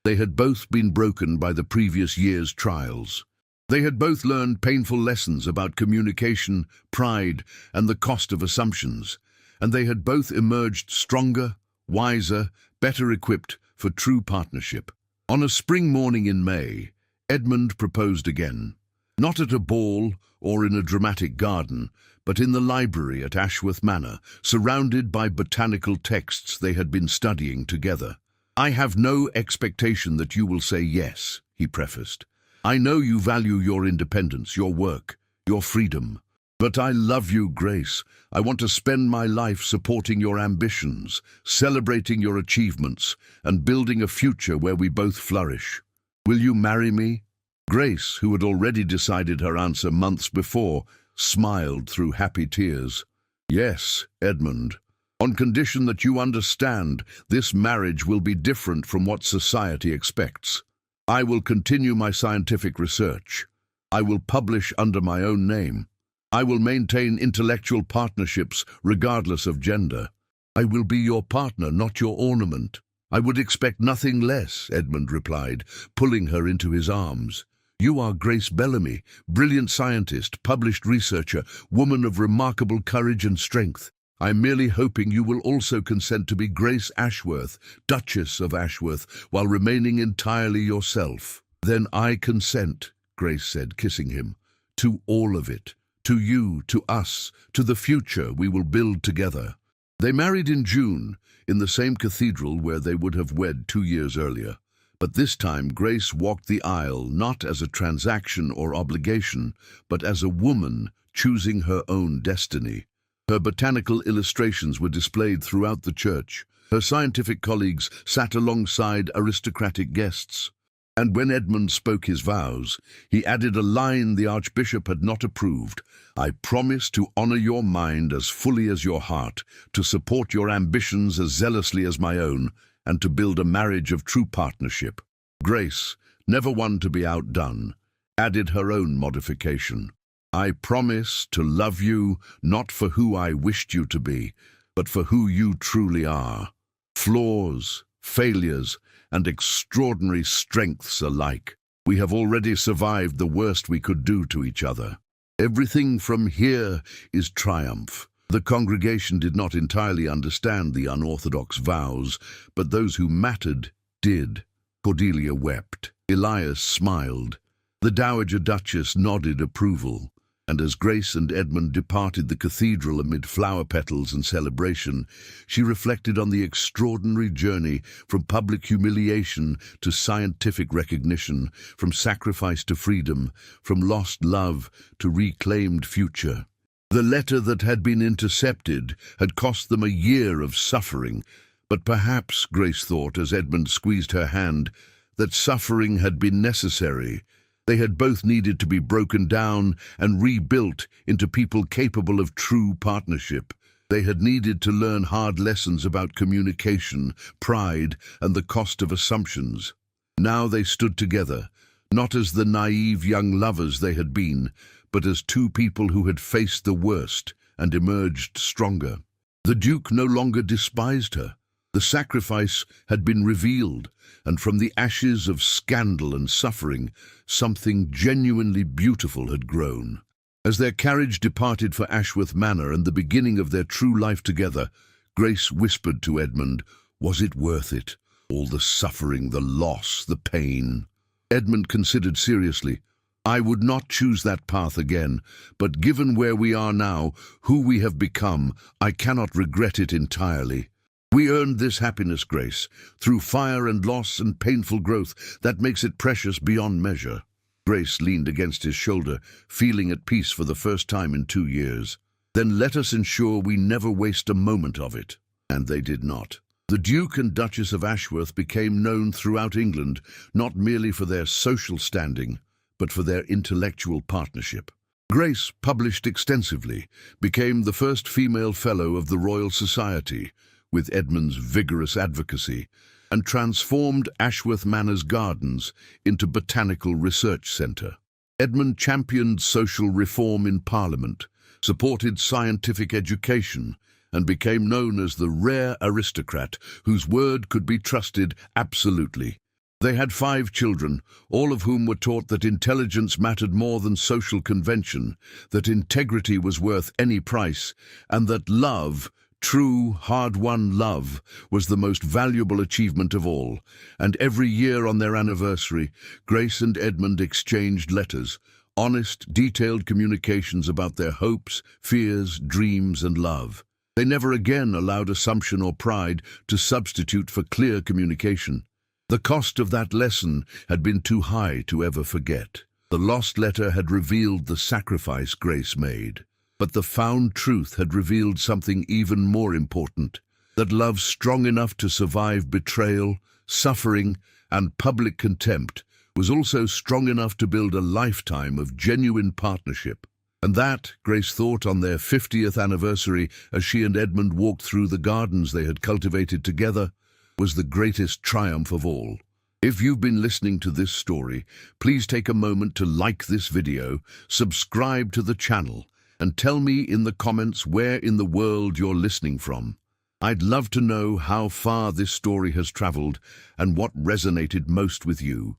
They had both been broken by the previous year's trials. They had both learned painful lessons about communication, pride, and the cost of assumptions, and they had both emerged stronger, wiser, better equipped for true partnership. On a spring morning in May, Edmund proposed again. Not at a ball or in a dramatic garden, but in the library at Ashworth Manor, surrounded by botanical texts they had been studying together. "I have no expectation that you will say yes," he prefaced. "I know you value your independence, your work, your freedom. But I love you, Grace. I want to spend my life supporting your ambitions, celebrating your achievements, and building a future where we both flourish. Will you marry me?" Grace, who had already decided her answer months before, smiled through happy tears. "Yes, Edmund. On condition that you understand this marriage will be different from what society expects. I will continue my scientific research. I will publish under my own name. I will maintain intellectual partnerships regardless of gender. I will be your partner, not your ornament." "I would expect nothing less," Edmund replied, pulling her into his arms. You are Grace Bellamy, brilliant scientist, published researcher, woman of remarkable courage and strength. I'm merely hoping you will also consent to be Grace Ashworth, Duchess of Ashworth, while remaining entirely yourself." "Then I consent," Grace said, kissing him, "to all of it. To you, to us, to the future we will build together." They married in June, in the same cathedral where they would have wed 2 years earlier. But this time Grace walked the aisle not as a transaction or obligation, but as a woman choosing her own destiny. Her botanical illustrations were displayed throughout the church. Her scientific colleagues sat alongside aristocratic guests. And when Edmund spoke his vows, he added a line the Archbishop had not approved: "I promise to honor your mind as fully as your heart, to support your ambitions as zealously as my own, and to build a marriage of true partnership." Grace, never one to be outdone, added her own modification: "I promise to love you not for who I wished you to be, but for who you truly are. Flaws, failures, and extraordinary strengths alike. We have already survived the worst we could do to each other. Everything from here is triumph." The congregation did not entirely understand the unorthodox vows, but those who mattered did. Cordelia wept. Elias smiled. The Dowager Duchess nodded approval. And as Grace and Edmund departed the cathedral amid flower petals and celebration, she reflected on the extraordinary journey from public humiliation to scientific recognition, from sacrifice to freedom, from lost love to reclaimed future. The letter that had been intercepted had cost them a year of suffering, but perhaps, Grace thought as Edmund squeezed her hand, that suffering had been necessary. They had both needed to be broken down and rebuilt into people capable of true partnership. They had needed to learn hard lessons about communication, pride, and the cost of assumptions. Now they stood together, not as the naive young lovers they had been, but as two people who had faced the worst and emerged stronger. The Duke no longer despised her. The sacrifice had been revealed, and from the ashes of scandal and suffering, something genuinely beautiful had grown. As their carriage departed for Ashworth Manor and the beginning of their true life together, Grace whispered to Edmund, "Was it worth it? All the suffering, the loss, the pain?" Edmund considered seriously. "I would not choose that path again, but given where we are now, who we have become, I cannot regret it entirely. We earned this happiness, Grace, through fire and loss and painful growth that makes it precious beyond measure." Grace leaned against his shoulder, feeling at peace for the first time in 2 years. "Then let us ensure we never waste a moment of it." And they did not. The Duke and Duchess of Ashworth became known throughout England, not merely for their social standing, but for their intellectual partnership. Grace published extensively, became the first female fellow of the Royal Society, with Edmund's vigorous advocacy, and transformed Ashworth Manor's gardens into botanical research centre. Edmund championed social reform in Parliament, supported scientific education, and became known as the rare aristocrat whose word could be trusted absolutely. They had 5 children, all of whom were taught that intelligence mattered more than social convention, that integrity was worth any price, and that love, true, hard-won love, was the most valuable achievement of all. And every year on their anniversary, Grace and Edmund exchanged letters, honest, detailed communications about their hopes, fears, dreams, and love. They never again allowed assumption or pride to substitute for clear communication. The cost of that lesson had been too high to ever forget. The lost letter had revealed the sacrifice Grace made. But the found truth had revealed something even more important, that love strong enough to survive betrayal, suffering, and public contempt was also strong enough to build a lifetime of genuine partnership. And that, Grace thought on their 50th anniversary as she and Edmund walked through the gardens they had cultivated together, was the greatest triumph of all. If you've been listening to this story, please take a moment to like this video, subscribe to the channel, and tell me in the comments where in the world you're listening from. I'd love to know how far this story has traveled and what resonated most with you.